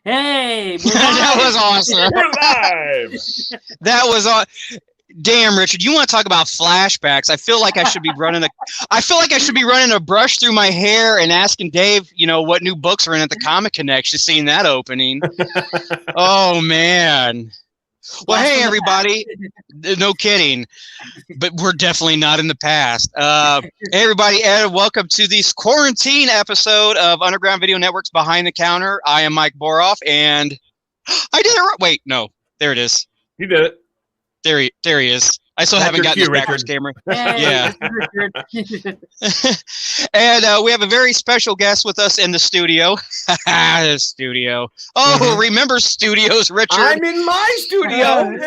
Hey, That was awesome. We're live. That was damn, Richard. You want to talk about flashbacks? I feel like I should be running a brush through my hair and asking Dave, what new books are in at the Comic Connection, seeing that opening. Oh man. Well, hey everybody. No kidding. But we're definitely not in the past. Hey everybody, and welcome to this quarantine episode of Underground Video Network's Behind the Counter. I am Mike Boroff, and I did it right. Wait, no. There it is. You did it. There he is. I still haven't gotten this backwards camera. Hey, Yeah. And we have a very special guest with us in the studio. The studio. Oh, remember studios, Richard? I'm in my studio.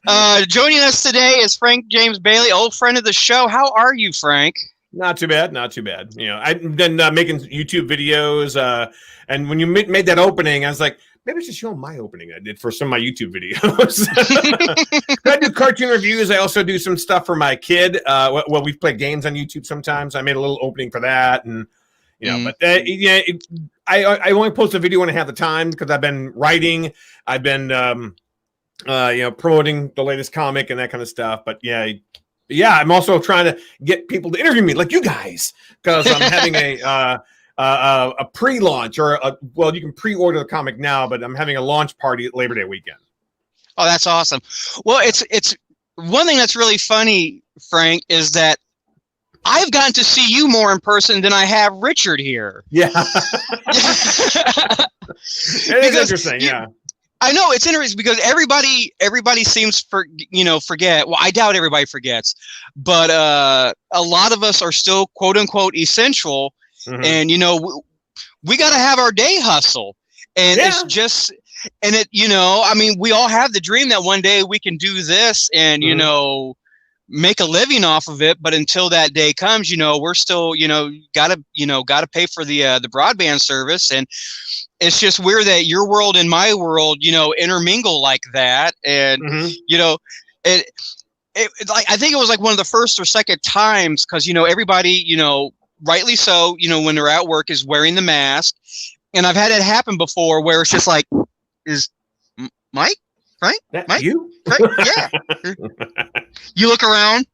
Hey, joining us today is Frank James Bailey, old friend of the show. How are you, Frank? Not too bad. Not too bad. I've been making YouTube videos, and when you made that opening, I was like, maybe I should show my opening I did for some of my YouTube videos. I do cartoon reviews. I also do some stuff for my kid. Well, we play games on YouTube sometimes. I made a little opening for that, and but I only post a video when I have the time because I've been writing. I've been promoting the latest comic and that kind of stuff. But yeah, I'm also trying to get people to interview me, like you guys, because I'm having a pre-launch or you can pre-order the comic now, but I'm having a launch party at Labor Day weekend. Oh, that's awesome. Well, it's one thing that's really funny, Frank, is that I've gotten to see you more in person than I have Richard here. Yeah. It is interesting. Yeah. I know it's interesting because everybody seems forget. Well, I doubt everybody forgets, but a lot of us are still quote unquote essential. Mm-hmm. And we got to have our day hustle, and it's just, and it, we all have the dream that one day we can do this and make a living off of it. But until that day comes, we're still gotta pay for the broadband service, and it's just weird that your world and my world intermingle like that, and it like I think it was like one of the first or second times because everybody rightly so, when they're at work is wearing the mask. And I've had it happen before where it's just like, is Mike? Right? Mike? You? Right? Yeah. You look around,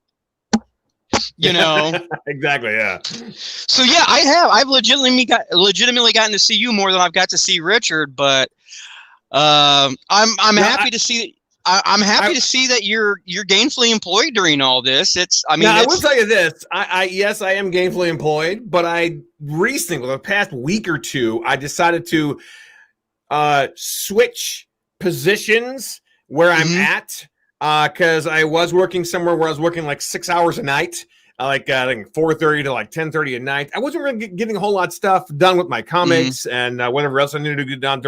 Exactly, yeah. So yeah, I've legitimately gotten to see you more than I've got to see Richard, but I'm happy to see I'm happy to see that you're gainfully employed during all this. I will tell you this. Yes, I am gainfully employed, but I recently, the past week or two, I decided to switch positions where I'm at because I was working somewhere where I was working like 6 hours a night, like 4:30 to like 10:30 at night. I wasn't really getting a whole lot of stuff done with my comics and whatever else I needed to get done.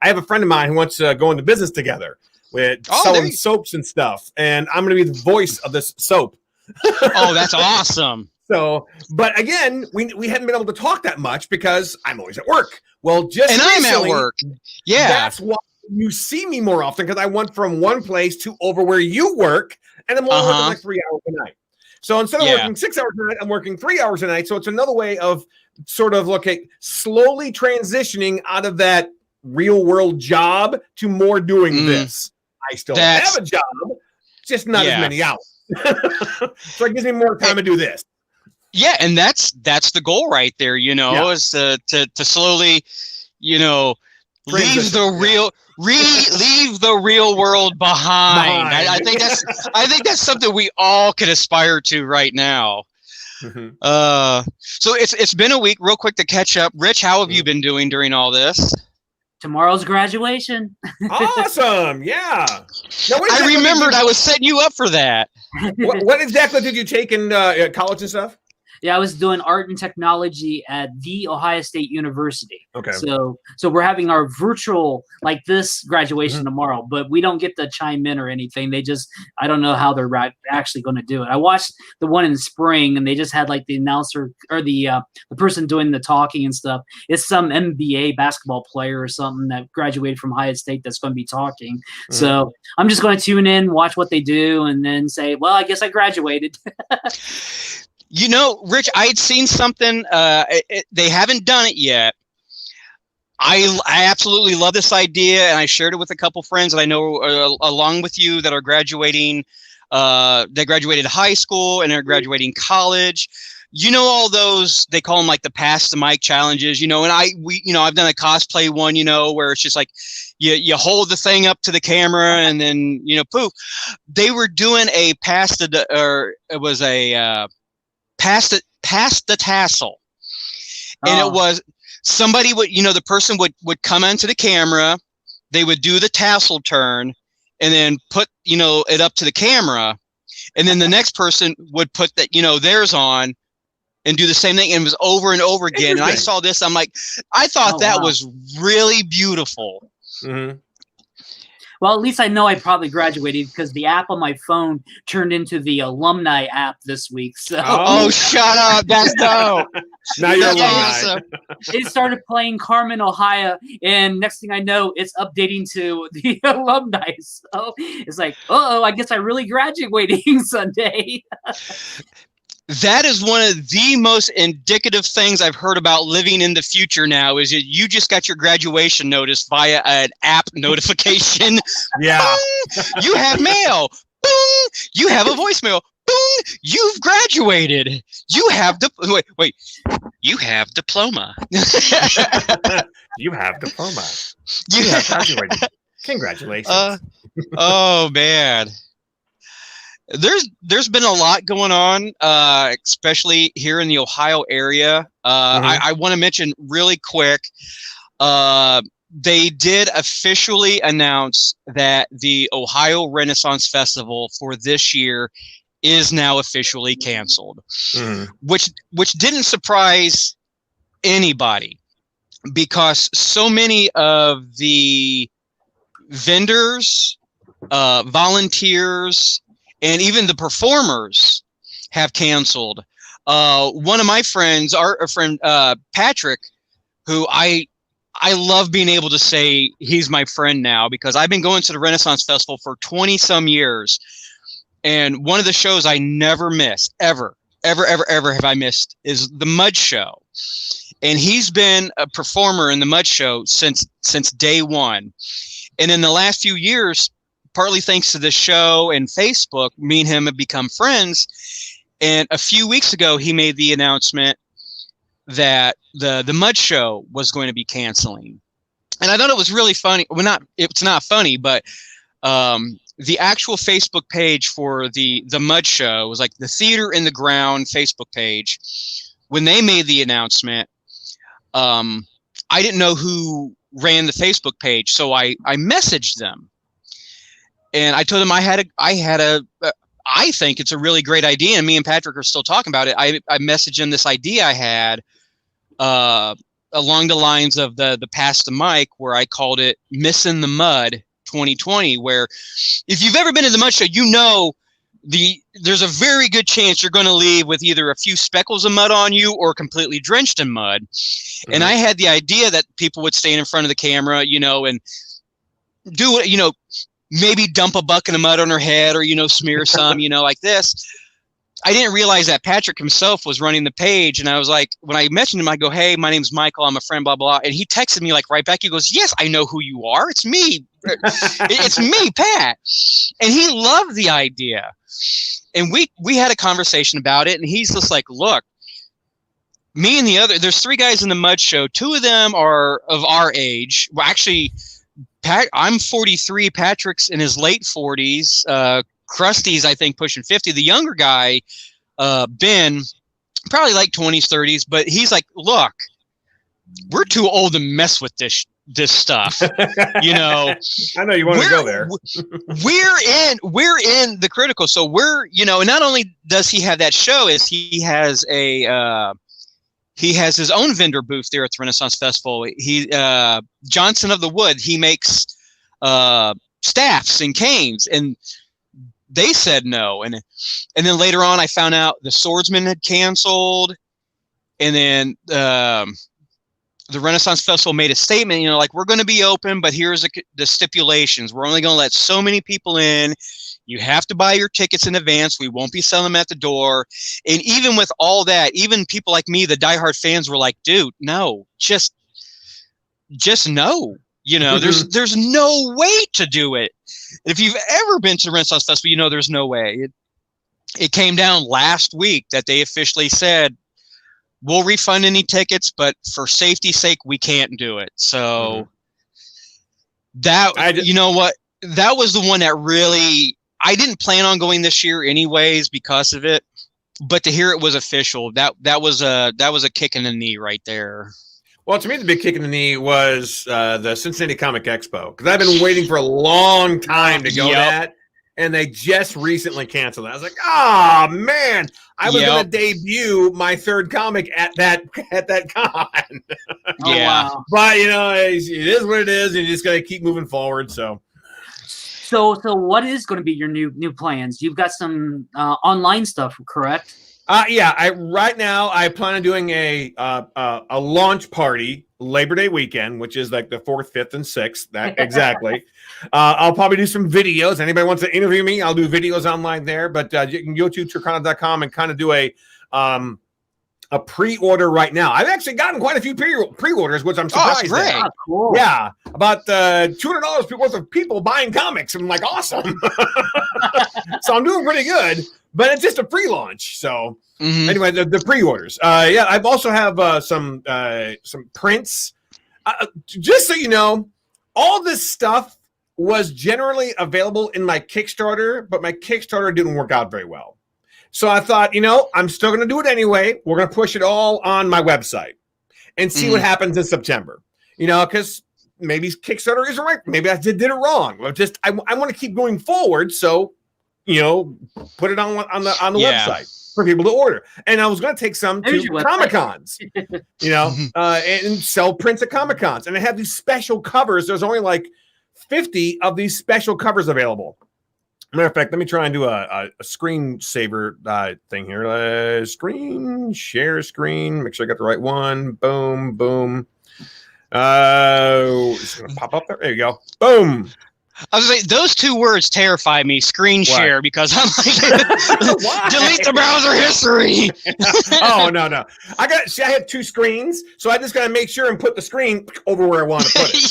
I have a friend of mine who wants to go into business together with selling soaps and stuff, and I'm going to be the voice of this soap. Oh, that's awesome. So, but again, we hadn't been able to talk that much because I'm always at work. Well, I'm at work. Yeah, that's why you see me more often, because I went from one place to over where you work, and I'm only working like 3 hours a night. So instead of working 6 hours a night, I'm working 3 hours a night. So it's another way of sort of slowly transitioning out of that real world job to more doing this. I still have a job, just not as many hours. So it gives me more time to do this. Yeah, and that's the goal right there, is to slowly, leave the real world behind. I think that's something we all could aspire to right now. So it's been a week. Real quick to catch up, Rich, how have you been doing during all this? Tomorrow's graduation. Awesome. Yeah. Now, I remembered I was setting you up for that. What exactly did you take in college and stuff? Yeah, I was doing art and technology at The Ohio State University. Okay. So we're having our virtual, like this graduation tomorrow, but we don't get to chime in or anything. They just, I don't know how they're actually going to do it. I watched the one in the spring, and they just had like the announcer or the person doing the talking and stuff. It's some NBA basketball player or something that graduated from Ohio State that's going to be talking. So I'm just going to tune in, watch what they do, and then say, well, I guess I graduated. Rich, I had seen something. They haven't done it yet. I absolutely love this idea, and I shared it with a couple friends that I know along with you that are graduating. They graduated high school and they're graduating college. You know, all those, they call them like the pass the mic challenges, you know, and I've done a cosplay one, you know, where it's just like you hold the thing up to the camera and then, you know, poof. They were doing a pass the tassel. And it was somebody would, you know, the person would come onto the camera, they would do the tassel turn and then put, you know, it up to the camera. And then the next person would put that, you know, theirs on and do the same thing. And it was over and over again. And I saw this, I'm like, I thought that was really beautiful. Mm-hmm. Well, at least I know I probably graduated because the app on my phone turned into the alumni app this week. So oh shut up. That's dope. Now you're alumni. Awesome. It started playing Carmen, Ohio, and next thing I know, it's updating to the alumni. So it's like, I guess I really graduating Sunday. That is one of the most indicative things I've heard about living in the future now is you just got your graduation notice via an app notification. Yeah. Boom, you have mail. Boom, you have a voicemail. Boom, you've graduated. You have wait. You have diploma. You have diploma. You have graduated. Congratulations. Oh man. There's been a lot going on, especially here in the Ohio area. I want to mention really quick, they did officially announce that the Ohio Renaissance Festival for this year is now officially canceled, which didn't surprise anybody because so many of the vendors, volunteers, and even the performers have canceled. One of my friends, our friend Patrick, who I love being able to say he's my friend now because I've been going to the Renaissance Festival for 20 some years. And one of the shows I never miss, ever have I missed is the Mud Show. And he's been a performer in the Mud Show since day one. And in the last few years, partly thanks to the show and Facebook, me and him have become friends. And a few weeks ago, he made the announcement that the Mud Show was going to be canceling. And I thought it was really funny. Well, it's not funny, but the actual Facebook page for the Mud Show was like the Theater in the Ground Facebook page. When they made the announcement, I didn't know who ran the Facebook page, so I messaged them. And I told him I think it's a really great idea. And me and Patrick are still talking about it. I messaged him this idea I had along the lines of the Pass the Mic, where I called it Missing the Mud 2020, where if you've ever been to the Mud Show, you know there's a very good chance you're going to leave with either a few speckles of mud on you or completely drenched in mud. And I had the idea that people would stand in front of the camera, you know, and do it, you know, maybe dump a bucket of mud on her head or, you know, smear some, you know, like this. I didn't realize that Patrick himself was running the page. And I was like, when I mentioned him, I go, hey, my name's Michael. I'm a friend, blah, blah. And he texted me like right back. He goes, yes, I know who you are. It's me. It's me, Pat. And he loved the idea. And we had a conversation about it. And he's just like, look, me and there's 3 guys in the Mud Show. 2 of them are of our age. Well, actually, I'm 43. Patrick's in his late 40s. Krusty's, I think, pushing 50. The younger guy, Ben, probably like 20s, 30s. But he's like, look, we're too old to mess with this stuff. You know, I know you want to go there. we're in the critical. So we're, you know, and not only does he have that show, is he has his own vendor booth there at the Renaissance Festival. Johnson of the Wood, he makes staffs and canes, and they said no. And then later on, I found out the Swordsman had canceled, and then the Renaissance Festival made a statement, you know, like, we're going to be open, but here's the stipulations. We're only going to let so many people in. You have to buy your tickets in advance. We won't be selling them at the door. And even with all that, even people like me, the diehard fans, were like, dude, no, just just no. You know, there's no way to do it. If you've ever been to the Renaissance Festival, you know there's no way. It came down last week that they officially said, we'll refund any tickets, but for safety's sake, we can't do it. So you know what? That was the one that really, I didn't plan on going this year anyways because of it, but to hear it was official, that was a kick in the knee right there. Well, to me, the big kick in the knee was the Cincinnati Comic Expo, because I've been waiting for a long time to go to that, and they just recently canceled it. I was like, oh man, I was going to debut my third comic at that con. Wow. But you know, it is what it is, and you just got to keep moving forward. So what is going to be your new plans? You've got some online stuff, correct? Yeah. Right now I plan on doing a launch party Labor Day weekend, which is like the 4th, 5th, and 6th. That exactly. I'll probably do some videos. Anybody wants to interview me, I'll do videos online there. But you can go to Turkana.com and kind of do a pre-order right now. I've actually gotten quite a few pre-orders, which I'm surprised. Oh, that's great. At. Cool. Yeah, about $200 worth of people buying comics. I'm like, awesome. So I'm doing pretty good, but it's just a pre-launch. So anyway, the pre-orders. Yeah, I also have some prints. Just so you know, all this stuff was generally available in my Kickstarter, but my Kickstarter didn't work out very well. So I thought, you know, I'm still going to do it anyway. We're going to push it all on my website and see what happens in September. You know, because maybe Kickstarter isn't right. Maybe I did it wrong. I want to keep going forward. So, you know, put it on the website for people to order. And I was going to take some to Comic-Cons, you know, and sell prints at Comic-Cons. And I have these special covers. There's only like 50 of these special covers available. Matter of fact, let me try and do a screensaver thing here. Share screen. Make sure I got the right one. Boom, boom. It's gonna pop up there. There you go. Boom. I was like, those two words terrify me. Screen share, because I'm like, delete the browser history. Oh no! I had two screens, so I just gotta make sure and put the screen over where I want to put it.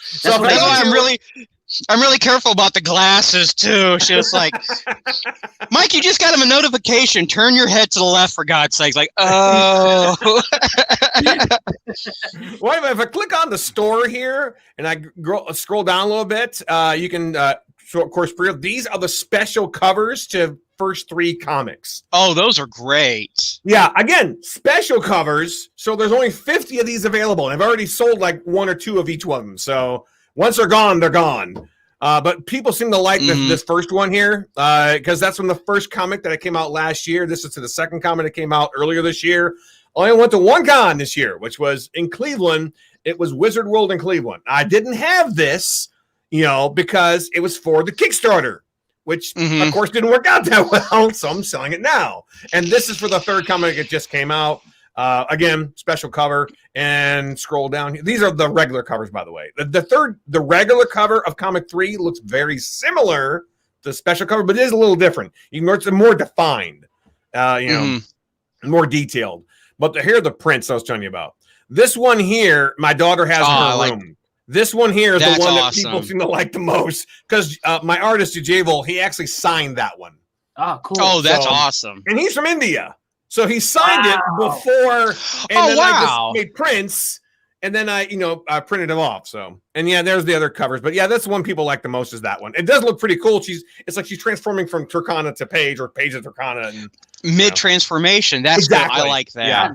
So that's why I'm really careful about the glasses too. She was like, Mike, you just got him a notification. Turn your head to the left, for God's sake. Like, oh. Well, if I click on the store here and I scroll down a little bit, you can, so of course, these are the special covers to first 3 comics. Oh, those are great. Yeah, again, special covers. So there's only 50 of these available. And I've already sold like 1 or 2 of each one of them. So once they're gone, they're gone. But people seem to like this first one here, because that's from the first comic that came out last year. This is to the second comic that came out earlier this year. I only went to one con this year, which was in Cleveland. It was Wizard World in Cleveland. I didn't have this, you know, because it was for the Kickstarter, which of course didn't work out that well. So I'm selling it now. And this is for the third comic. It just came out. Again, special cover, and scroll down. These are the regular covers, by the way. The regular cover of comic 3 looks very similar to the special cover, but it is a little different. It's more defined, you know, more detailed. But here are the prints I was telling you about. This one here, my daughter has in her room. This one here is the one that people seem to like the most, because my artist, Javel, he actually signed that one. Oh, cool. Oh, that's awesome. And he's from India. So he signed it before, and then I just made prints, and then I printed them off. So, and yeah, there's the other covers, but yeah, that's the one people like the most is that one. It does look pretty cool. It's like she's transforming from Turkana to Paige, or Paige to Turkana, and mid transformation. That's exactly. Cool. I like that. Yeah,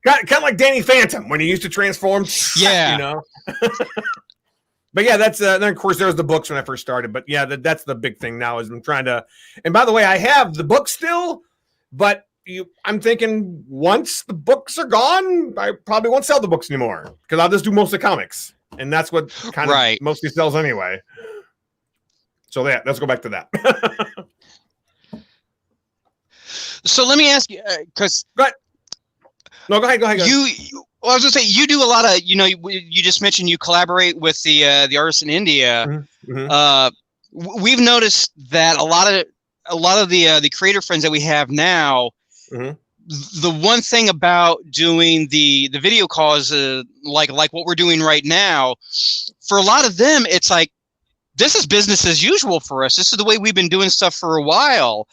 kind of like Danny Phantom when he used to transform. Yeah, you know. But yeah, that's then of course there's the books when I first started. But yeah, that's the big thing now is I'm trying to. And by the way, I have the books still, but. I'm thinking once the books are gone, I probably won't sell the books anymore, because I'll just do most of the comics, and that's what kind of mostly sells anyway. So yeah, let's go back to that. So let me ask you, because go ahead. Well, I was gonna say you do a lot of, you just mentioned you collaborate with the artists in India. We've noticed that a lot of the creator friends that we have now. the one thing about doing the video calls, like what we're doing right now, for a lot of them, it's like, this is business as usual for us. This is the way we've been doing stuff for a while.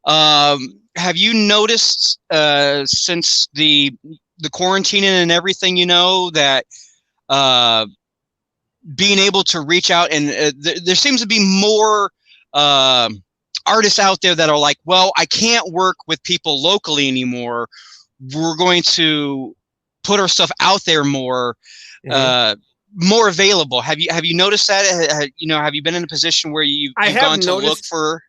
Have you noticed since the quarantining and everything, that being able to reach out and there seems to be more artists out there that are like, well, I can't work with people locally anymore. We're going to put our stuff out there more, more available. Have you noticed that? Have you been in a position where you've gone to look for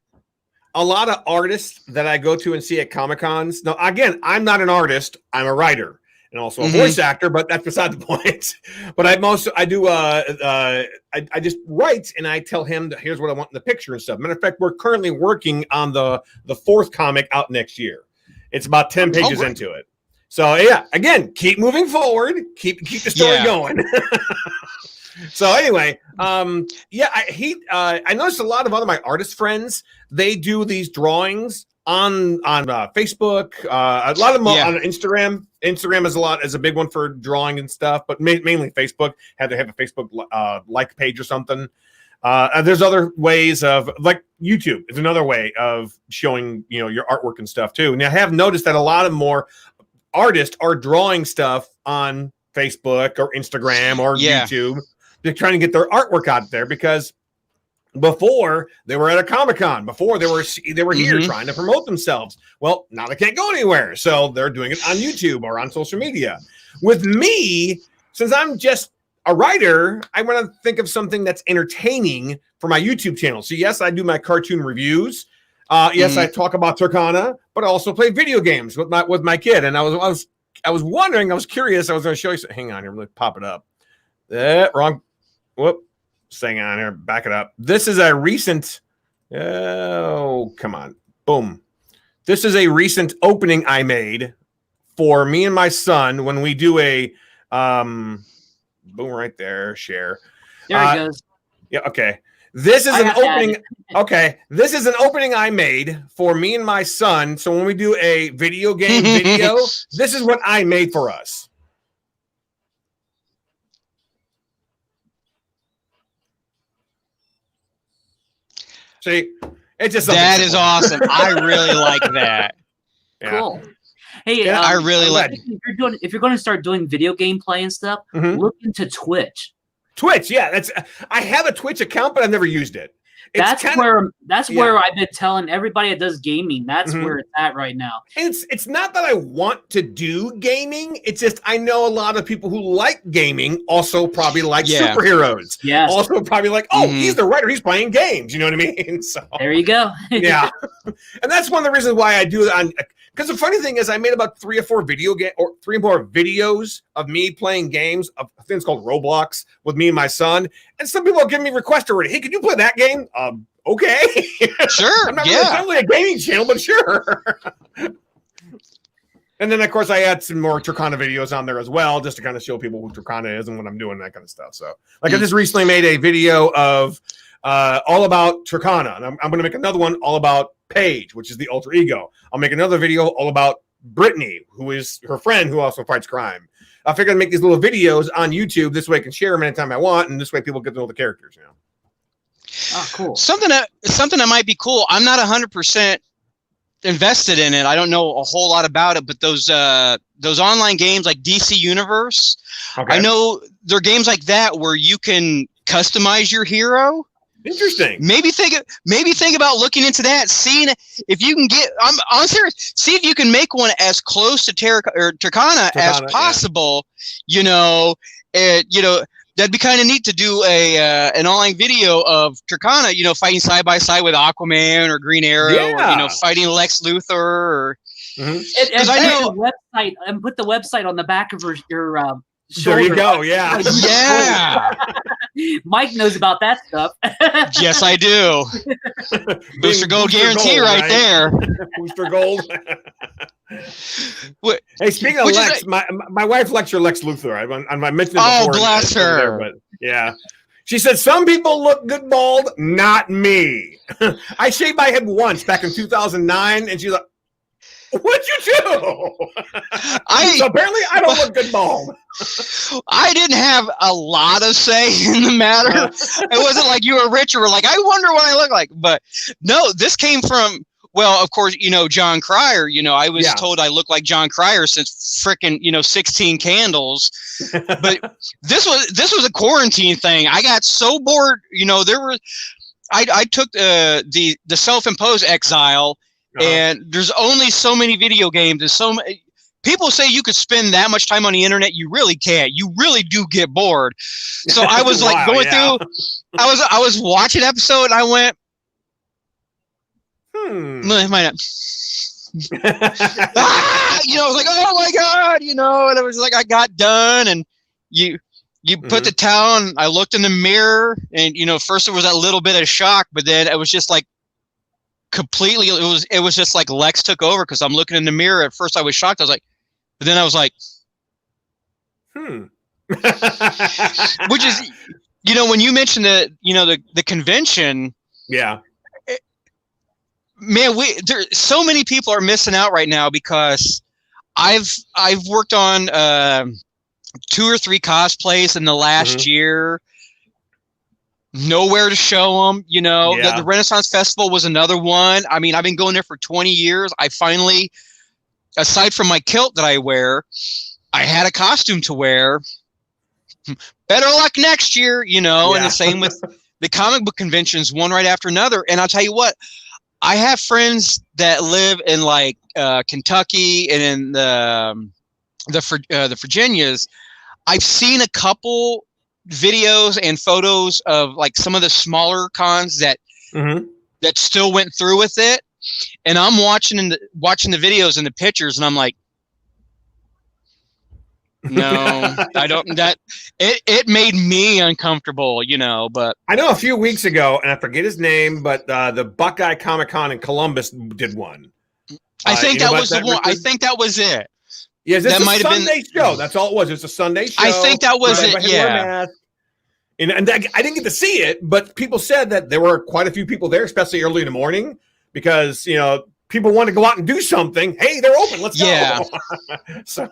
a lot of artists that I go to and see at Comic-Cons? Now, again, I'm not an artist. I'm a writer and also a voice actor, but that's beside the point. But I just write and I tell him that here's what I want in the picture and stuff. Matter of fact, we're currently working on the fourth comic out next year. It's about 10 pages into it. So yeah, again, keep moving forward, keep the story going. So anyway, I noticed a lot of other my artist friends, they do these drawings on Facebook, a lot of them on Instagram. Instagram is a big one for drawing and stuff, but mainly Facebook. Have a Facebook like page or something. There's other ways of, like, YouTube is another way of showing your artwork and stuff too. And I have noticed that a lot of more artists are drawing stuff on Facebook or Instagram or YouTube. They're trying to get their artwork out there, because before they were at a Comic-Con, before they were here trying to promote themselves. Well, now they can't go anywhere, so they're doing it on YouTube or on social media. With me, since I'm just a writer, I want to think of something that's entertaining for my YouTube channel. So yes, I do my cartoon reviews. Yes, I talk about Turkana, but I also play video games with my kid. And I was wondering, I was curious. I was going to show you. Hang on here, let me pop it up. Wrong. Whoop. Hang on here. Back it up. This is a recent. Oh, come on. Boom. This is a recent opening I made for me and my son when we do a boom right there. Share. There he goes. Yeah. Okay. This is an opening. Okay. This is an opening I made for me and my son. So when we do a video game video, this is what I made for us. See, it's just that is awesome. I really like that. Cool. Hey, I really like. If you're going to start doing video game play and stuff, look into Twitch. Twitch, yeah, I have a Twitch account, but I've never used it. That's where I've been telling everybody that does gaming. That's where it's at right now. It's not that I want to do gaming. It's just I know a lot of people who like gaming also probably like superheroes. Yes. Also probably like, he's the writer. He's playing games. You know what I mean? So there you go. Yeah, and that's one of the reasons why I do it on. Because the funny thing is, I made about 3 or 4 videos of me playing games. I think it's called Roblox with me and my son. And some people are giving me requests already. Hey, can you play that game? Okay. Sure. I'm not really a gaming channel, but sure. And then, of course, I add some more Turkana videos on there as well, just to kind of show people who Turkana is and what I'm doing, that kind of stuff. So, like, I just recently made a video of all about Turkana. And I'm going to make another one all about Paige, which is the alter ego. I'll make another video all about Brittany, who is her friend who also fights crime. I figured I'd make these little videos on YouTube. This way I can share them anytime I want, and this way people get to know the characters, Oh, cool. Something that might be cool. I'm not 100% invested in it. I don't know a whole lot about it, but those online games like DC Universe, I know there are games like that where you can customize your hero. Interesting. Maybe think about looking into that, seeing if you can get. I'm serious. See if you can make one as close to Turkana as possible. Yeah. That'd be kind of neat to do an online video of Turkana, fighting side by side with Aquaman or Green Arrow, or fighting Lex Luthor. Or and I know the website and put the website on the back of your shoulder. There you go. Yeah. Yeah. Mike knows about that stuff. Yes, I do. Booster Gold guarantee gold, right there. Booster Gold. Hey, speaking of Lex, my wife lectured Lex Luthor. I mentioned it before. Oh, bless her. But yeah. She said, some people look good bald, not me. I shaved my head once back in 2009, and she's like, What'd you do? So apparently I don't look good bald. I didn't have a lot of say in the matter. It wasn't like you or Richard were like, I wonder what I look like. But no, this came from, well, of course, John Cryer. I was told I look like John Cryer since frickin', 16 Candles. But this was a quarantine thing. I got so bored. I took the self-imposed exile, and there's only so many video games. There's so many. People say you could spend that much time on the internet. You really can't. You really do get bored. So I was like going through. I was watching an episode, and I went, might not. I was like, oh my god, and it was like I got done, and you put the towel on. I looked in the mirror, and first it was that little bit of shock, but then it was just like completely. It was just like Lex took over because I'm looking in the mirror. At first I was shocked. I was like, but then I was like, which is, when you mentioned the convention, man, so many people are missing out right now because I've worked on 2 or 3 cosplays in the last year. Nowhere to show them, the Renaissance Festival was another one. I mean, I've been going there for 20 years. I finally, aside from my kilt that I wear, I had a costume to wear. Better luck next year, and the same with the comic book conventions, one right after another. And I'll tell you what, I have friends that live in like Kentucky and in the Virginias. I've seen a couple videos and photos of like some of the smaller cons that still went through with it, and I'm watching the videos and the pictures, and I'm like, no, I don't. That it made me uncomfortable, But I know a few weeks ago, and I forget his name, but the Buckeye Comic Con in Columbus did one. I think that was the one. I think that was it. Yeah, that might have been Sunday show. That's all it was. It's a Sunday show. I think that was it. Yeah. And I didn't get to see it, but people said that there were quite a few people there, especially early in the morning, because people want to go out and do something. Hey, they're open. Let's go. So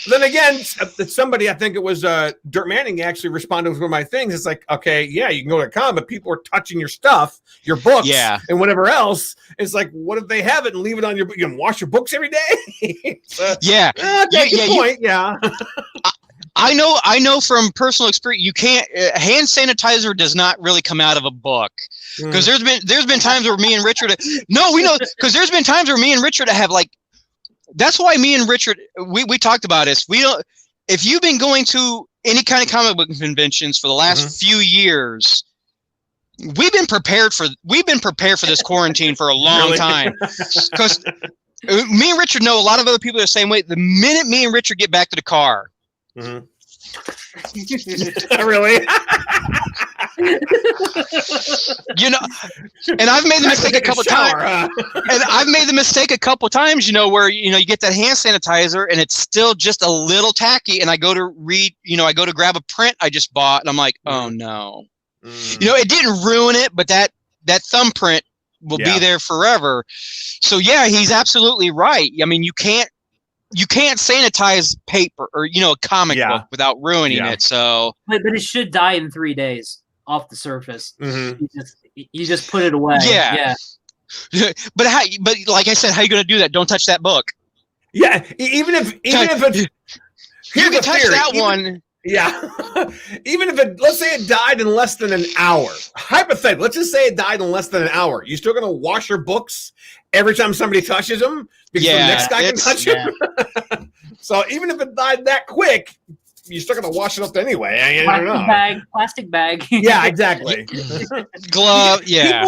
then again, somebody, I think it was Dirt Manning, actually responded with one of my things. It's like, okay, yeah, you can go to a con, but people are touching your stuff, your books, and whatever else. It's like, what if they have it and leave it on your? You can wash your books every day. Good point. I know from personal experience, you can't. Hand sanitizer does not really come out of a book, because there's been times where me and Richard. No, we know, because there's been times where me and Richard have like. That's why me and Richard we talked about this. We don't. If you've been going to any kind of comic book conventions for the last few years, we've been prepared for this quarantine for a long time, because me and Richard know a lot of other people are the same way. The minute me and Richard get back to the car. Really? And I've made the mistake a couple times. And I've made the mistake a couple times, where you get that hand sanitizer and it's still just a little tacky, and I go to read, I go to grab a print I just bought, and I'm like, oh no. It didn't ruin it, but that thumbprint will be there forever. So yeah, he's absolutely right. I mean, you can't sanitize paper or a comic book without ruining it. So, but it should die in 3 days off the surface. You just put it away. Yeah. But like I said, how are you going to do that? Don't touch that book. Yeah, even if it's, you can touch that one. Yeah, even if let's say it died in less than an hour. Hypothetically, let's just say it died in less than an hour. You still going to wash your books every time somebody touches them because the next guy can touch them? So even if it died that quick, you're still going to wash it up anyway. I don't know. Plastic bag. Yeah, exactly. Glove. Yeah.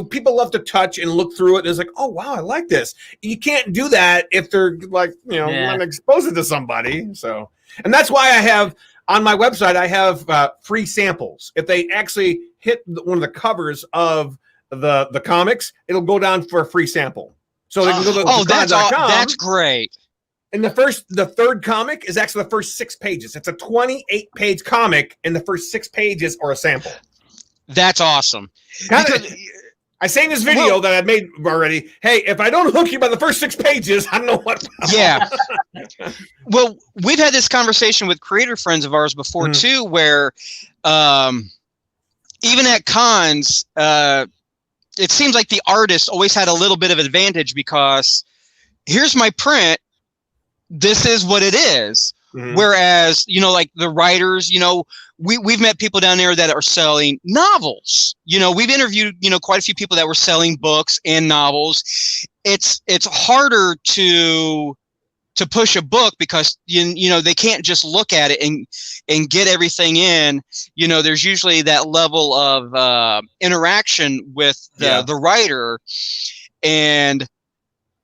People love to touch and look through it. And it's like, oh wow, I like this. You can't do that if they're like, want to expose it to somebody. So, and that's why I have on my website, I have free samples. If they actually hit one of the covers of the comics, it'll go down for a free sample. So they can go to that's great. And the third comic is actually the first 6 pages. It's a 28-page comic, and the first 6 pages are a sample. That's awesome. I say in this video that I made already, hey, if I don't hook you by the first 6 pages, I don't know what. Yeah. Well, we've had this conversation with creator friends of ours before too, where even at cons, it seems like the artist always had a little bit of advantage because here's my print. This is what it is. Whereas, you know, like the writers, you know, we've met people down there that are selling novels. You know, we've interviewed, you know, quite a few people that were selling books and novels. It's harder to push a book because you know they can't just look at it and get everything in. You know, there's usually that level of interaction with the writer, and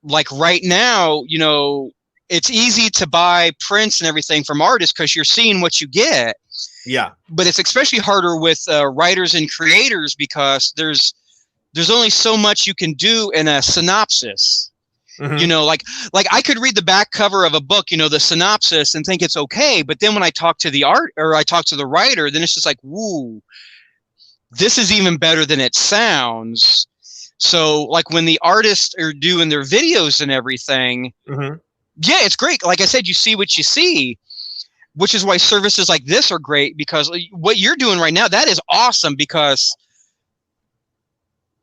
like right now, you know, it's easy to buy prints and everything from artists because you're seeing what you get. Yeah. But it's especially harder with writers and creators because there's only so much you can do in a synopsis. You know, like I could read the back cover of a book, you know, the synopsis and think it's okay. But then when I talk to the I talk to the writer, then it's just like, woo, this is even better than it sounds. So like when the artists are doing their videos and everything, yeah, it's great. Like I said, you see what you see, which is why services like this are great because what you're doing right now, that is awesome because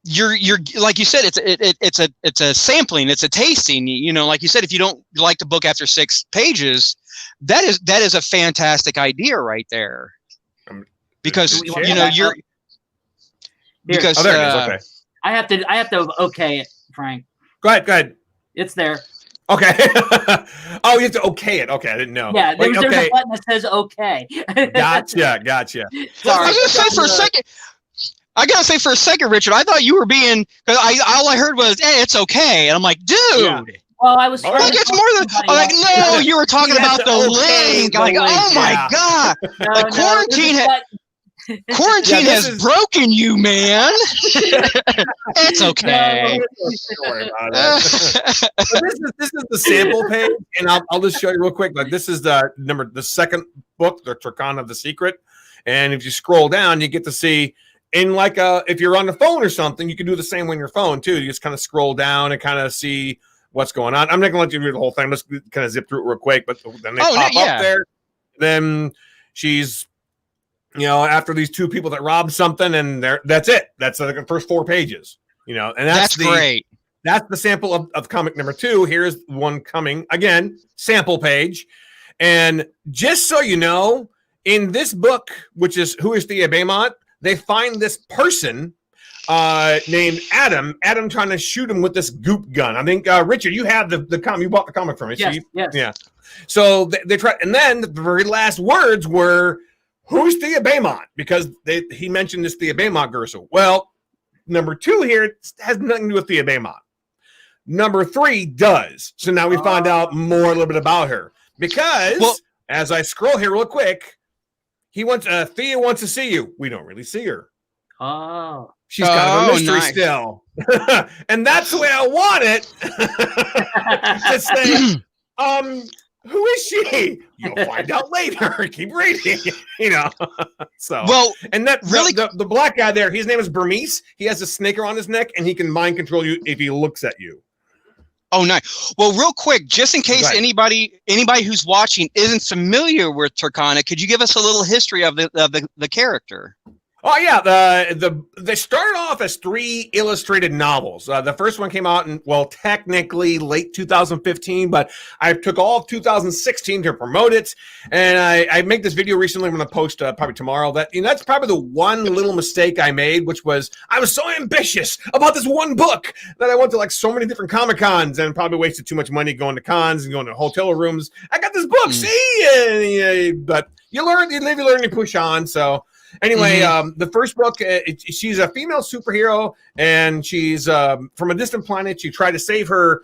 you're like you said, it's a sampling, it's a tasting. You know, like you said, if you don't like the book after 6 pages, that is a fantastic idea right there. Because you know you're because there it is. Okay. I have to okay it, Frank. Go ahead. It's there. Okay. Oh, you have to okay it. Okay, I didn't know. Yeah, there's a button that says okay. Gotcha. Sorry. I gotta say for a second, Richard, I thought you were being because all I heard was, "Hey, it's okay," and I'm like, "Dude." Yeah. Well, I was. Like it's more than. I'm like, no, you were talking about the link. I'm like, oh my god, like quarantine. Quarantine has broken you, man. It's okay. Don't worry about it. This is the sample page, and I'll just show you real quick. Like this is the second book, the Turkana of the Secret, and if you scroll down, you get to see. In like if you're on the phone or something, you can do the same on your phone too. You just kind of scroll down and kind of see what's going on. I'm not gonna let you read the whole thing. Let's kind of zip through it real quick. But then they pop up there. Then she's, you know, after these 2 people that robbed something, and that's it. That's like the first 4 pages. You know, and that's great. That's the sample of comic number 2. Here's one coming again, sample page, and just so you know, in this book, which is Who is Thea Beaumont, they find this person named Adam trying to shoot him with this goop gun. I think, Richard, you have the comic. You bought the comic from it. Yes, yes. Yeah. So they try, and then the very last words were, who's Thea Beaumont? Because he mentioned this Thea Beaumont girl. Well, number 2 here has nothing to do with Thea Beaumont. Number 3 does. So now we find out more a little bit about her. Because, as I scroll here real quick, Thea wants to see you. We don't really see her. Oh. She's kind of a mystery still. And that's the way I want it. To say, who is she? You'll find out later. Keep reading. You know. So and that really the black guy there, his name is Burmese. He has a snake around his neck, and he can mind control you if he looks at you. Oh, nice. Well, real quick, just in case anybody who's watching isn't familiar with Turkana, could you give us a little history of the character? Oh yeah, they started off as 3 illustrated novels. The first one came out in, well, technically late 2015, but I took all of 2016 to promote it. And I make this video recently. I'm going to post probably tomorrow. That's probably the one little mistake I made, which was I was so ambitious about this one book that I went to like so many different Comic Cons and probably wasted too much money going to cons and going to hotel rooms. I got this book, but you learn, you live, you learn, you push on. So. Anyway, the first book, she's a female superhero, and she's from a distant planet. She tried to save her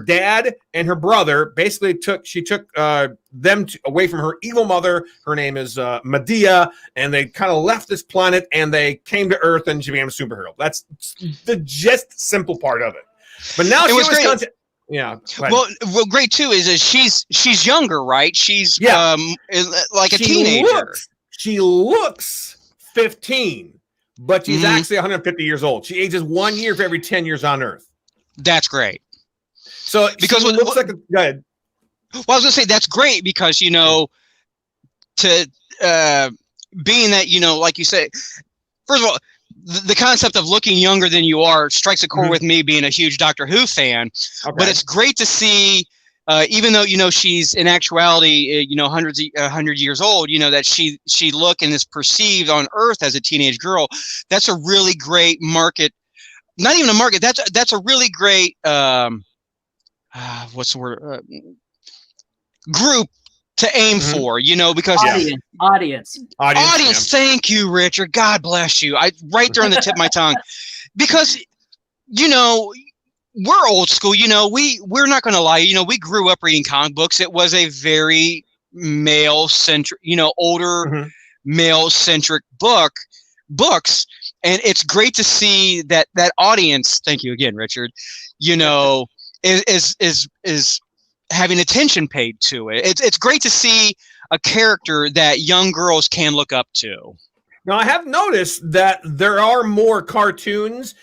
dad and her brother. Basically, she took them away from her evil mother. Her name is Medea, and they kind of left this planet, and they came to Earth, and she became a superhero. That's the just simple part of it. But now she was great. Yeah. Well, great too is she's younger, right? She's like a teenager. She looks 15, but she's actually 150 years old. She ages 1 year for every 10 years on Earth. That's great. So because it looks like go ahead. Well, I was gonna say that's great because you know, to being that, you know, like you say, first of all, the concept of looking younger than you are strikes a chord with me, being a huge Doctor Who fan. Okay. But it's great to see, even though, you know, she's in actuality, you know, 100 years old, you know, that she look and is perceived on Earth as a teenage girl. That's a really great market. Not even a market. That's a really great, what's the word? Group to aim for, you know, because audience. Thank you, Richard. God bless you. Right there on the tip of my tongue, because, you know, we're old school. You know, we're not going to lie. You know, we grew up reading comic books. It was a very male centric, you know, older male centric books, and it's great to see that audience. Thank you again, Richard. You know, is having attention paid to it. It's great to see a character that young girls can look up to. Now, I have noticed that there are more cartoons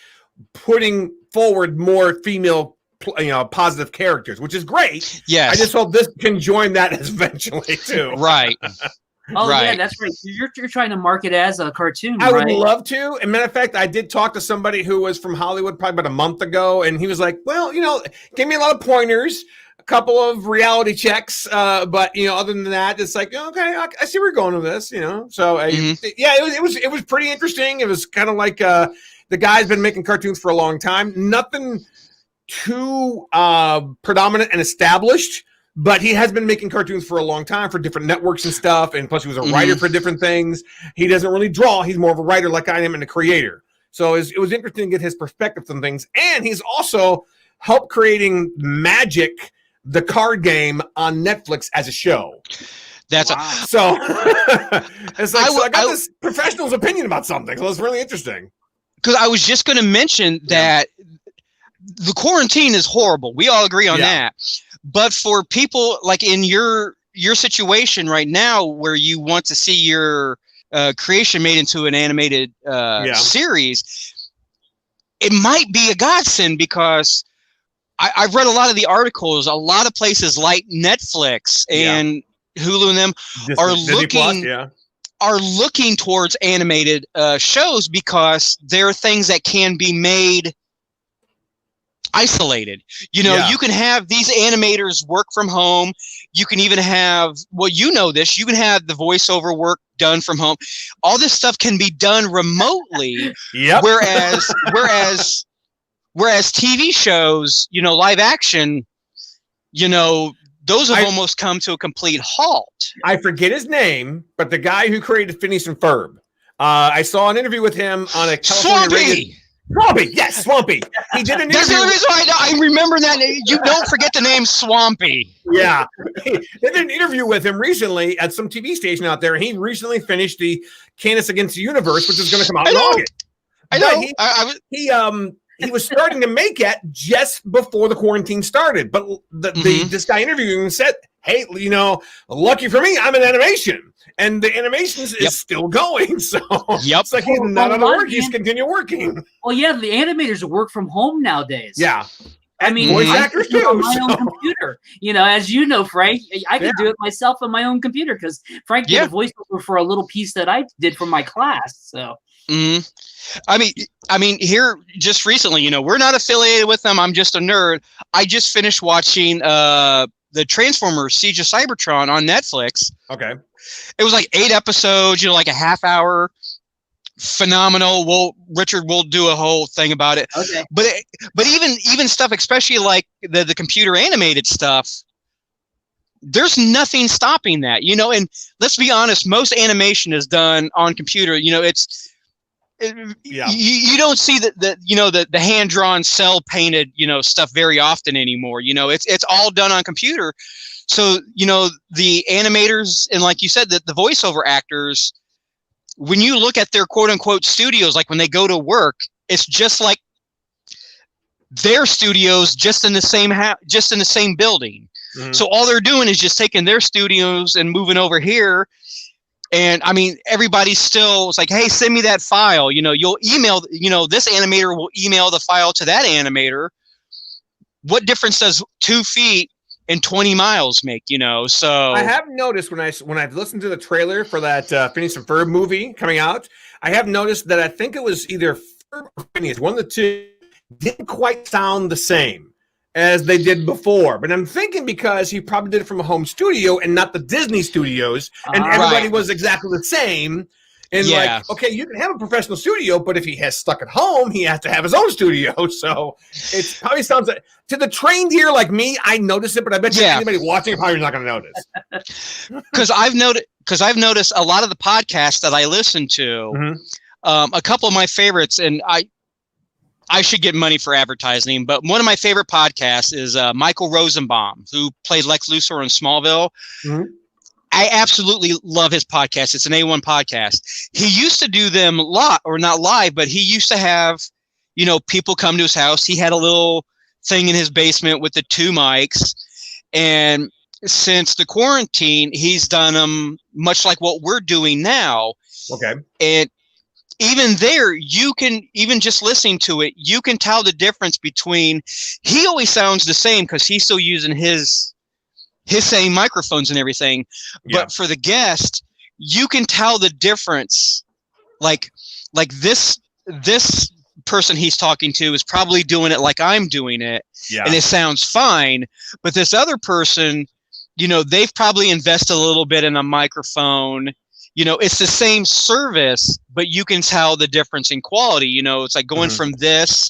putting forward more female, you know, positive characters, which is great. Yes. I just hope this can join that eventually too. Right. Oh, right. Yeah, that's right. You're trying to market it as a cartoon, I would love to. And matter of fact, I did talk to somebody who was from Hollywood probably about a month ago, and he was like, well, you know, gave me a lot of pointers, a couple of reality checks, but, you know, other than that, it's like, okay, I see where you're going with this, you know. So, yeah, it was pretty interesting. It was kind of like the guy's been making cartoons for a long time. Nothing too predominant and established, but he has been making cartoons for a long time for different networks and stuff. And plus, he was a writer for different things. He doesn't really draw. He's more of a writer like I am and a creator. So it was interesting to get his perspective on things. And he's also helped creating Magic, the card game, on Netflix as a show. That's so it's like I got this professional's opinion about something. So it's really interesting. Because I was just going to mention that the quarantine is horrible. We all agree on that. But for people like in your situation right now, where you want to see your creation made into an animated series, it might be a godsend, because I've read a lot of the articles. A lot of places like Netflix and Hulu and them are looking towards animated shows, because there are things that can be made isolated. You know, you can have these animators work from home. You can even have, well, you know this, you can have the voiceover work done from home. All this stuff can be done remotely. Whereas TV shows, you know, live action, you know, those have almost come to a complete halt. I forget his name, but the guy who created Phineas and Ferb. I saw an interview with him on a California radio. Swampy, yes, Swampy. He did an interview. That's the only reason why I remember that name. You don't forget the name Swampy. Yeah. They did an interview with him recently at some TV station out there, and he recently finished the Candace Against the Universe, which is going to come out in August. I know. He was starting to make it just before the quarantine started, but this guy interviewing him said, hey, you know, lucky for me, I'm in animation. And the animation is still going. So it's like he's not out of work. He's continue working. Well, yeah, the animators work from home nowadays. Yeah. I mean, voice actors too. On my own computer. You know, as you know, Frank, I could do it myself on my own computer, because Frank did a voiceover for a little piece that I did for my class. So. I mean, here just recently, you know, we're not affiliated with them. I'm just a nerd. I just finished watching the Transformers Siege of Cybertron on Netflix. Okay. It was like 8 episodes, you know, like a half hour. Phenomenal. Richard will do a whole thing about it. Okay. But even stuff, especially like the computer animated stuff, there's nothing stopping that, you know. And let's be honest, most animation is done on computer. You know, you don't see the hand drawn, cell painted, you know, stuff very often anymore. You know, it's all done on computer. So, you know, the animators and, like you said, the voiceover actors, when you look at their quote unquote studios, like when they go to work, it's just like their studios, just in the same building. So all they're doing is just taking their studios and moving over here. And I mean, everybody still was like, hey, send me that file. You'll email, this animator will email the file to that animator. What difference does 2 feet and 20 miles make, So I have noticed when I've listened to the trailer for that Phineas and Ferb movie coming out, I have noticed that I think it was either Ferb or Phineas, one of the two, didn't quite sound the same as they did before. But I'm thinking because he probably did it from a home studio and not the Disney studios, and everybody was exactly the same. And like, okay, you can have a professional studio, but if he has stuck at home, he has to have his own studio. So it probably sounds like, to the trained ear like me, I notice it, but I bet you anybody watching it probably not going to notice. Because I've noticed a lot of the podcasts that I listen to. A couple of my favorites, and I should get money for advertising, but one of my favorite podcasts is Michael Rosenbaum, who played Lex Luthor in Smallville. I absolutely love his podcast. It's an A1 podcast. He used to do them not live, but he used to have, people come to his house. He had a little thing in his basement with the 2 mics. And since the quarantine, he's done them much like what we're doing now. Okay. And even there, you can, even just listening to it, you can tell the difference between, he always sounds the same because he's still using his same microphones and everything. But for the guest, you can tell the difference. Like this person he's talking to is probably doing it like I'm doing it. And it sounds fine. But this other person, they've probably invested a little bit in a microphone. It's the same service, but you can tell the difference in quality. It's like going from this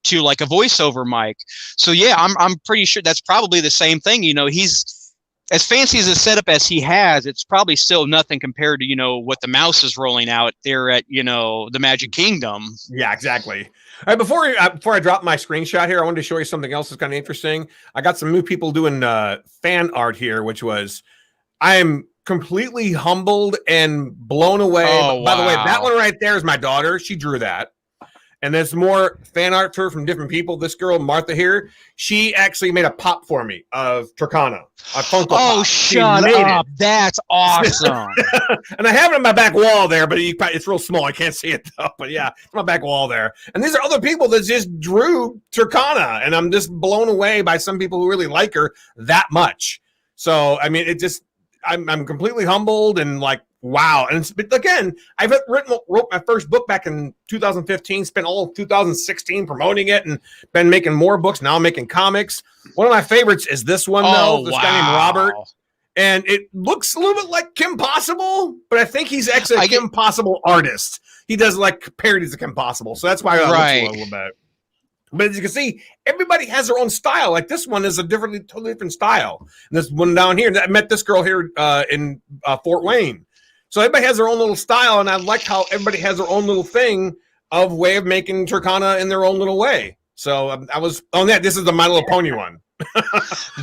to like a voiceover mic. So I'm pretty sure that's probably the same thing. He's as fancy as a setup as he has, it's probably still nothing compared to, what the mouse is rolling out there at, the Magic Kingdom. Yeah, exactly. All right, before I drop my screenshot here, I wanted to show you something else that's kind of interesting. I got some new people doing fan art here, which was, I am completely humbled and blown away. By the way, that one right there is my daughter. She drew that. And there's more fan art from different people. This girl, Martha here, she actually made a pop for me of Turkana. Shut up. That's awesome. And I have it on my back wall there, but it's real small. I can't see it, though. But yeah, it's my back wall there. And these are other people that just drew Turkana. And I'm just blown away by some people who really like her that much. So, I mean, I'm completely humbled and like, wow. And again, I've wrote my first book back in 2015, spent all of 2016 promoting it and been making more books. Now I'm making comics. One of my favorites is this one, though. This guy named Robert. And it looks a little bit like Kim Possible, but I think he's actually a Kim Possible artist. He does like parodies of Kim Possible. So that's why I like a little bit. But as you can see, everybody has their own style. Like this one is a totally different style. And this one down here, I met this girl here in Fort Wayne. So everybody has their own little style, and I like how everybody has their own little thing of way of making Turkana in their own little way. So I was on that. This is the My Little Pony one.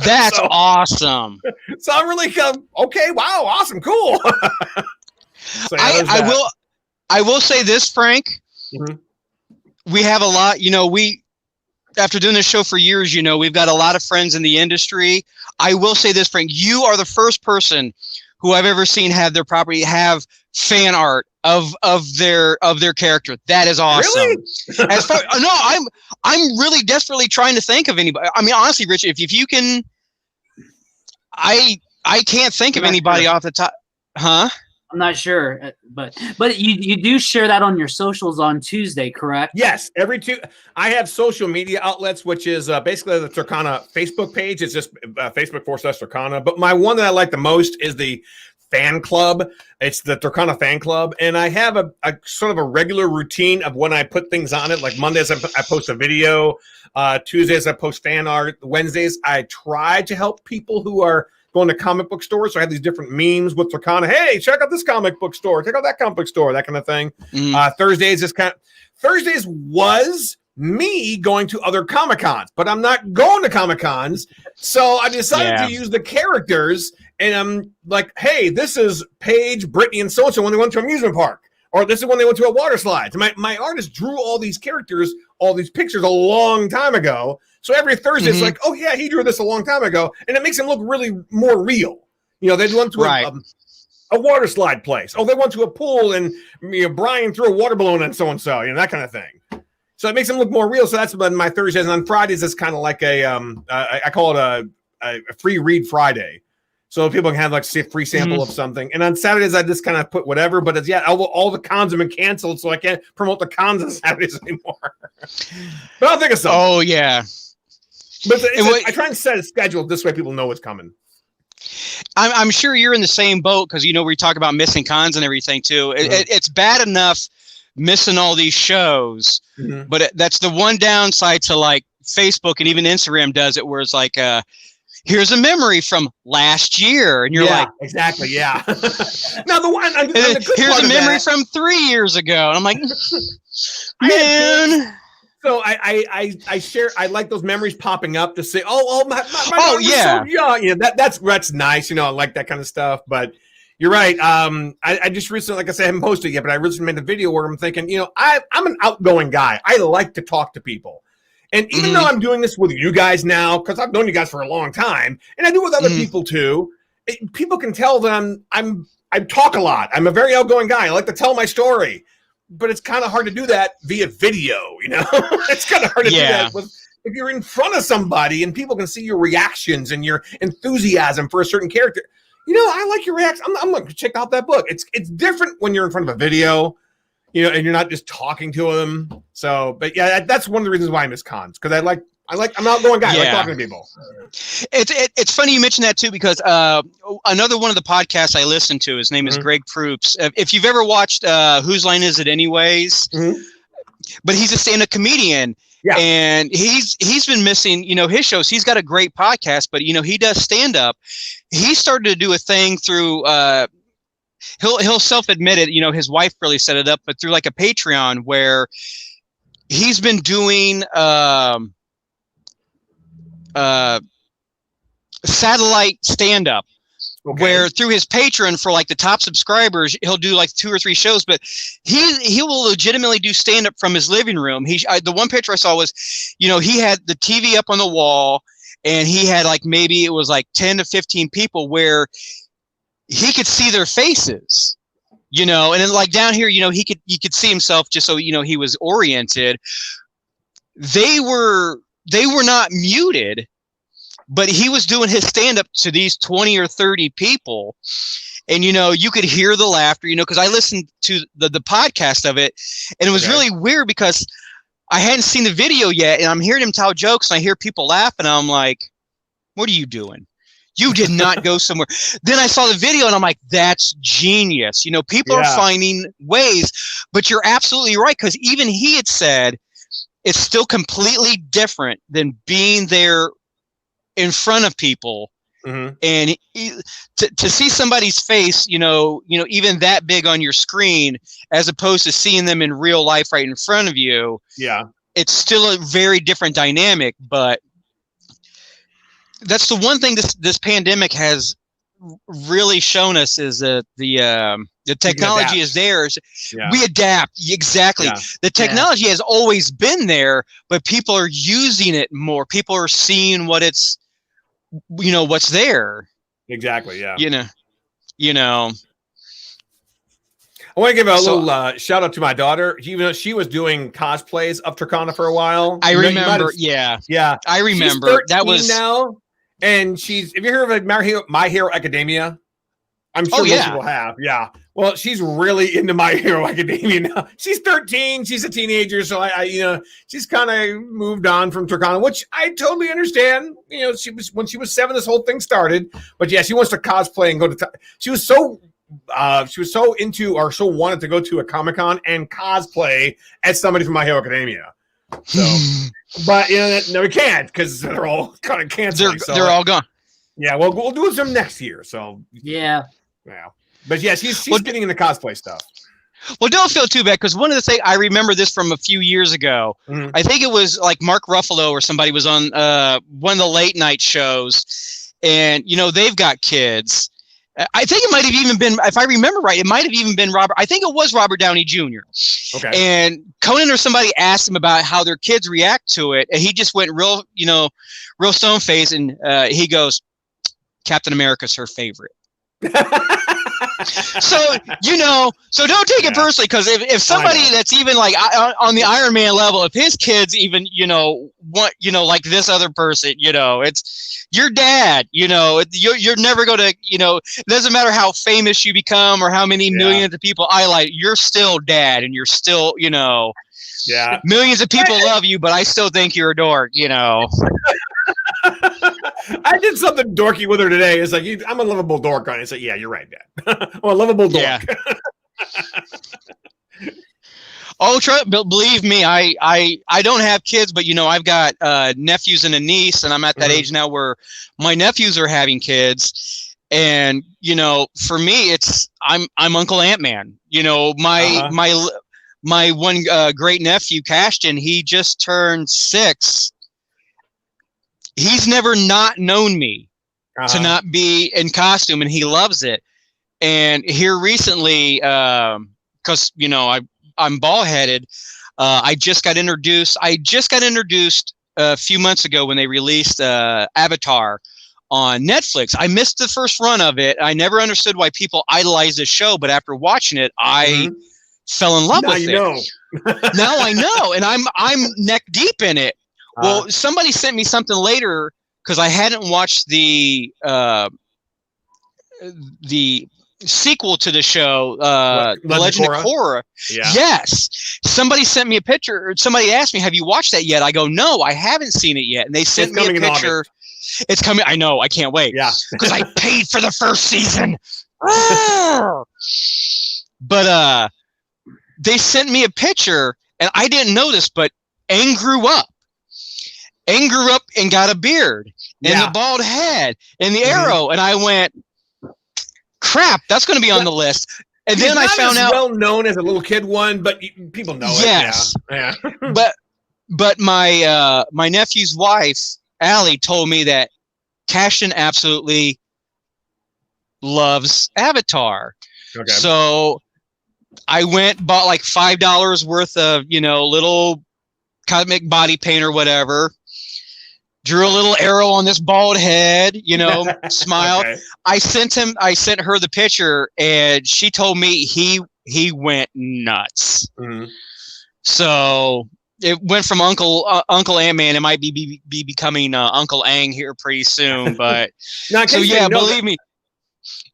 That's awesome. So I'm really okay. Wow, awesome, cool. So I will say this, Frank. We have a lot. After doing this show for years, we've got a lot of friends in the industry. I will say this, Frank. You are the first person who I've ever seen have their property have fan art of their character. That is awesome. Really? I'm really desperately trying to think of anybody. I mean, honestly, Rich, if you can, I can't think of anybody off the top. Huh? I'm not sure, but you do share that on your socials on Tuesday, correct? Yes, every I have social media outlets, which is basically the Turkana Facebook page. It's just Facebook/Turkana. But my one that I like the most is the fan club. It's the Turkana fan club, and I have a sort of a regular routine of when I put things on it. Like Mondays, I post a video. Tuesdays, I post fan art. Wednesdays, I try to help people who are going to comic book stores. So I have these different memes with Turkana. Hey, check out this comic book store. Check out that comic book store, that kind of thing. Thursdays was me going to other Comic-Cons, but I'm not going to Comic-Cons. So I decided to use the characters, and I'm like, hey, this is Paige, Brittany, and so-and-so when they went to an amusement park. Or this is when they went to a water slide. My artist drew all these characters, all these pictures a long time ago. So every Thursday, it's like, oh, yeah, he drew this a long time ago. And it makes him look really more real. They went to a water slide place. Oh, they went to a pool and Brian threw a water balloon on so and so, that kind of thing. So it makes them look more real. So that's been my Thursdays. And on Fridays, it's kind of like I call it a free read Friday. So people can have like a free sample of something. And on Saturdays, I just kind of put whatever. But it's all the cons have been canceled, so I can't promote the cons on Saturdays anymore. But I'll think of something. Oh yeah. But I try and set a schedule this way people know what's coming. I'm sure you're in the same boat because we talk about missing cons and everything too. It's bad enough missing all these shows, but that's the one downside to like Facebook and even Instagram does it, where it's like, here's a memory from last year, and you're like, exactly, yeah. Now here's a memory from 3 years ago, and I'm like, man. So I share. I like those memories popping up to say, my yeah, so young. That's nice. I like that kind of stuff. But you're right. I just recently, like I said, I haven't posted it yet, but I recently made a video where I'm thinking, I'm an outgoing guy. I like to talk to people. And even though I'm doing this with you guys now, because I've known you guys for a long time, and I do it with other people too, people can tell that I talk a lot. I'm a very outgoing guy. I like to tell my story, but it's kind of hard to do that via video. It's kind of hard to do that if you're in front of somebody and people can see your reactions and your enthusiasm for a certain character. I like your reaction. I'm going to check out that book. It's different when you're in front of a video. And you're not just talking to them. So, but yeah, that's one of the reasons why I miss cons, because I'm an outgoing guy. I like talking to people. It's funny you mentioned that too, because another one of the podcasts I listen to, his name is Greg Proups. If you've ever watched Whose Line Is It Anyways? But he's a stand-up comedian. Yeah. And he's been missing, his shows. He's got a great podcast, but he does stand-up. He started to do a thing through he'll self-admit it, his wife really set it up, but through like a Patreon where he's been doing satellite stand-up, where through his Patreon for like the top subscribers, he'll do like 2 or 3 shows, but he will legitimately do stand-up from his living room. The one picture I saw was, he had the TV up on the wall, and he had like, maybe it was like 10 to 15 people where he could see their faces, and then like down here, you could see himself just so, he was oriented. They were not muted, but he was doing his stand up to these 20 or 30 people. And, you could hear the laughter, because I listened to the podcast of it, and it was really weird because I hadn't seen the video yet, and I'm hearing him tell jokes, and I hear people laugh, and I'm like, what are you doing? You did not go somewhere. Then I saw the video and I'm like, that's genius. People are finding ways, but you're absolutely right. Because even he had said it's still completely different than being there in front of people. And to see somebody's face, even that big on your screen, as opposed to seeing them in real life right in front of you. Yeah. It's still a very different dynamic, but that's the one thing this pandemic has really shown us is that the technology is there. We adapt. Exactly. Yeah. The technology has always been there, but people are using it more. People are seeing what's there. Exactly. Yeah. I want to give a little shout out to my daughter. Even though she was doing cosplays of Turkana for a while. I remember. Yeah. I remember. That was now. And if you heard of My Hero Academia, I'm sure most people have. Yeah. Well, she's really into My Hero Academia now. She's 13. She's a teenager. So she's kind of moved on from Turkana, which I totally understand. When she was 7, this whole thing started. But yeah, she wants to cosplay and go to, she was so into, or so wanted to go to a Comic-Con and cosplay as somebody from My Hero Academia. So, but no, we can't because they're all kind of canceled. They're all gone. Yeah, well, we'll do some next year. So yeah. But yeah, she's getting into cosplay stuff. Well, don't feel too bad because one of the things I remember this from a few years ago. I think it was like Mark Ruffalo or somebody was on one of the late night shows, and they've got kids. I think it might have even been, if I remember right, it might have even been Robert. I think it was Robert Downey Jr. Okay. And Conan or somebody asked him about how their kids react to it, and he just went real stone faced, and he goes, "Captain America's her favorite." So so don't take it personally, because if somebody that's even like on the Iron Man level, if his kids even want like this other person, it's your dad. You're never gonna it doesn't matter how famous you become or how many millions of people highlight. You're still dad, and you're still Yeah. Millions of people love you, but I still think you're a dork. I did something dorky with her today. It's like, I'm a lovable dork. I said, yeah, you're right, Dad. I'm a lovable dork. Yeah. Oh, believe me, I don't have kids, but I've got nephews and a niece, and I'm at that age now where my nephews are having kids, and for me, I'm Uncle Ant-Man. My one great nephew, Cashton, he just turned 6. He's never not known me to not be in costume, and he loves it. And here recently, because I'm bald headed, I just got introduced a few months ago when they released Avatar on Netflix. I missed the first run of it. I never understood why people idolize this show, but after watching it, I fell in love with it. Now I know, and I'm neck deep in it. Well, somebody sent me something later because I hadn't watched the sequel to the show, The Legend of Korra. Yeah. Yes. Somebody sent me a picture. Somebody asked me, have you watched that yet? I go, no, I haven't seen it yet. And they sent me a picture. It's coming. I know. I can't wait. Yeah. Because I paid for the first season. But they sent me a picture, and I didn't notice, but Aang grew up. Aang grew up and got a beard and the bald head and the arrow. And I went, crap, that's going to be on the list. And then I found out, well known as a little kid one, but people know it. Yes. Yeah. but my nephew's wife, Allie, told me that Cashton absolutely loves Avatar. Okay. So I went, bought like $5 worth of, little cosmic body paint or whatever. Drew a little arrow on this bald head, smiled. Okay. I sent her the picture, and she told me he went nuts. Mm-hmm. So it went from Uncle Ant-Man. It might be becoming Uncle Aang here pretty soon, but believe me.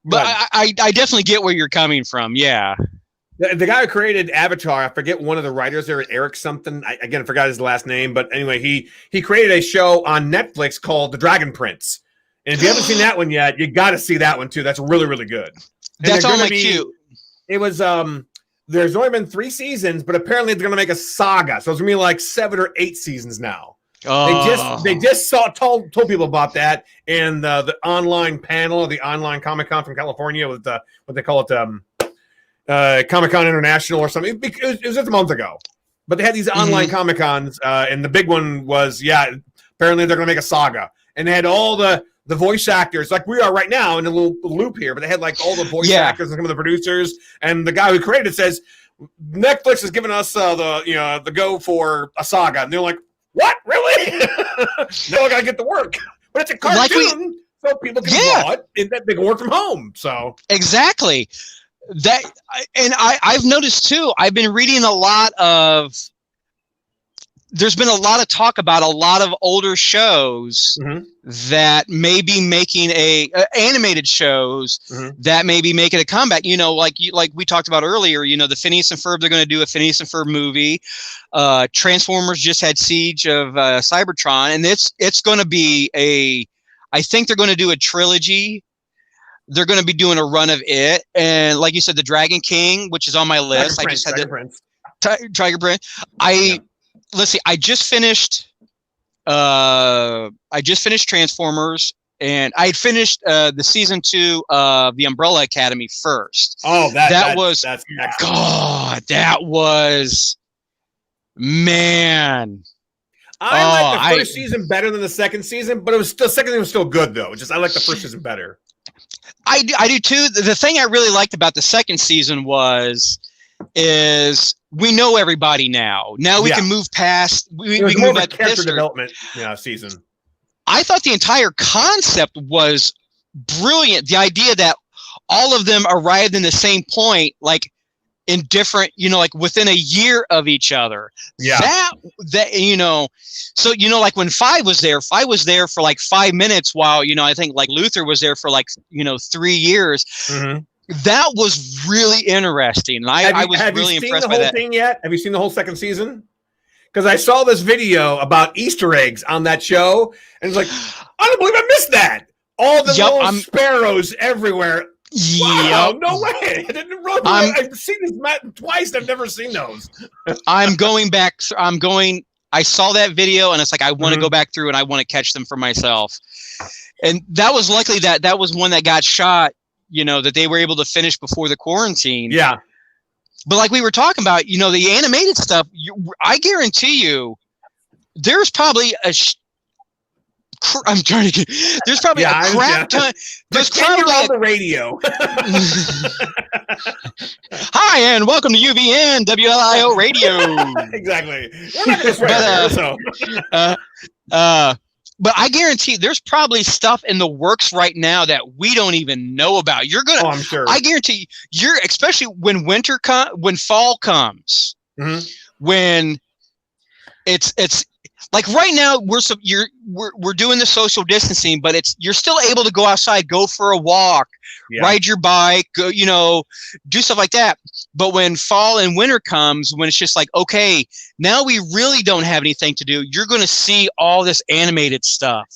But I definitely get where you're coming from. Yeah. The guy who created Avatar, I forget one of the writers there, Eric something. I forgot his last name, but anyway, he created a show on Netflix called The Dragon Prince. And if you haven't seen that one yet, you got to see that one too. That's really, really good. And that's on my queue. It was there's only been 3 seasons, but apparently they're going to make a saga. So it's going to be like 7 or 8 seasons now. Oh. They just told people about that, and the online panel of the online Comic-Con from California with what they call it. Comic-Con International or something. It was just a month ago. But they had these online Comic-Cons, and the big one was, apparently they're going to make a saga. And they had all the voice actors, like we are right now in a little loop here, but they had like all the voice actors and some of the producers. And the guy who created it says, Netflix has given us the go for a saga. And they're like, what? Really? Now I got to get to work. But it's a cartoon, so people can draw it, and they can work from home. So exactly. I've noticed too, I've been reading there's been a lot of talk about a lot of older shows that may be making animated shows that may be making a comeback. Like we talked about earlier, the Phineas and Ferb, they're going to do a Phineas and Ferb movie. Transformers just had Siege of Cybertron, and it's going to be I think they're going to do a trilogy. They're going to be doing a run of it, and like you said, the Dragon King, which is on my list. Tiger Prince. Let's see. I just finished Transformers, and I finished the season 2 of the Umbrella Academy first. Oh, that was man. I like the first season better than the second season, but the second season was still good though. I like the first season better. I do too. The thing I really liked about the second season is we know everybody now. Now we can move past. We can move at character development season. I thought the entire concept was brilliant. The idea that all of them arrived in the same point, like in different, like within a year of each other. Yeah. That so like when Five was there for like 5 minutes, while I think like Luther was there for like 3 years. Mm-hmm. That was really interesting, and I was really impressed by that. Have you seen the whole thing yet? Have you seen the whole second season? Because I saw this video about Easter eggs on that show, and it's like, I don't believe I missed that. All the little sparrows everywhere. Wow, no way. I've seen this twice. I've never seen those. I'm going back. I saw that video, and it's like I want to go back through and I want to catch them for myself. And that was likely that was one that got shot. That they were able to finish before the quarantine. Yeah. But like we were talking about, the animated stuff, I guarantee you, there's probably there's probably a crap ton. There's probably on the radio. Hi, and welcome to UVN WLIO Radio. Exactly. We're not just right but I guarantee there's probably stuff in the works right now that we don't even know about. I'm sure. I guarantee especially when when fall comes, when it's like right now we're doing the social distancing, but you're still able to go outside, go for a walk, ride your bike, go, do stuff like that. But when fall and winter comes, when it's just like, okay, now we really don't have anything to do, you're going to see all this animated stuff.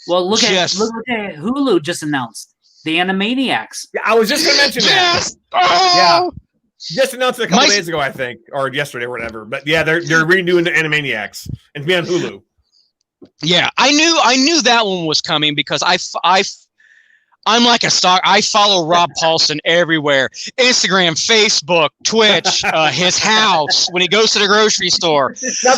Well, look at Hulu just announced the Animaniacs. Yeah, I was just going to mention that. Yes. Oh! Yeah. Just announced it a couple days ago, I think, or yesterday, or whatever. But yeah, they're redoing the Animaniacs, and it's be on Hulu. Yeah, I knew that one was coming because I'm like a stalker. I follow Rob Paulson everywhere: Instagram, Facebook, Twitch, his house when he goes to the grocery store. Now,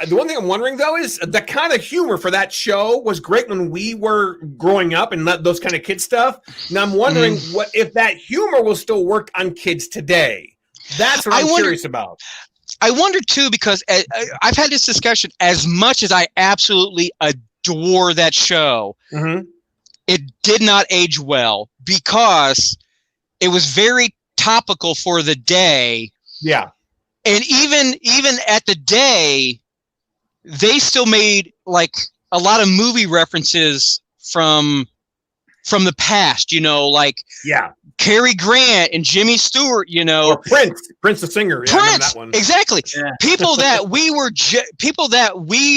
the one thing I'm wondering though is the kind of humor for that show was great when we were growing up and those kind of kid stuff. Now I'm wondering what if that humor will still work on kids today. That's what I'm curious about. I wonder too, because I've had this discussion. As much as I absolutely adore that show, it did not age well because it was very topical for the day. Yeah, and even at the day, they still made like a lot of movie references from the past, like Cary Grant and Jimmy Stewart, or Prince the singer. Yeah, Prince, that one. Exactly. Yeah. People that we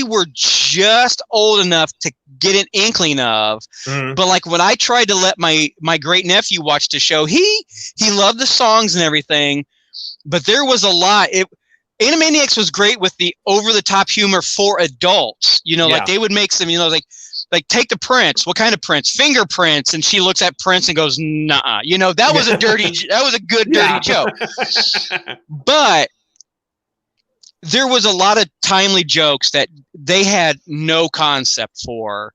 were just old enough to get an inkling of. But like when I tried to let my great nephew watch the show, he loved the songs and everything, but there was a lot. Animaniacs was great with the over-the-top humor for adults. Like they would make some, like take the Prince. What kind of Prince? Fingerprints. And she looks at Prince and goes, "Nah." That was a good dirty joke. But there was a lot of timely jokes that they had no concept for.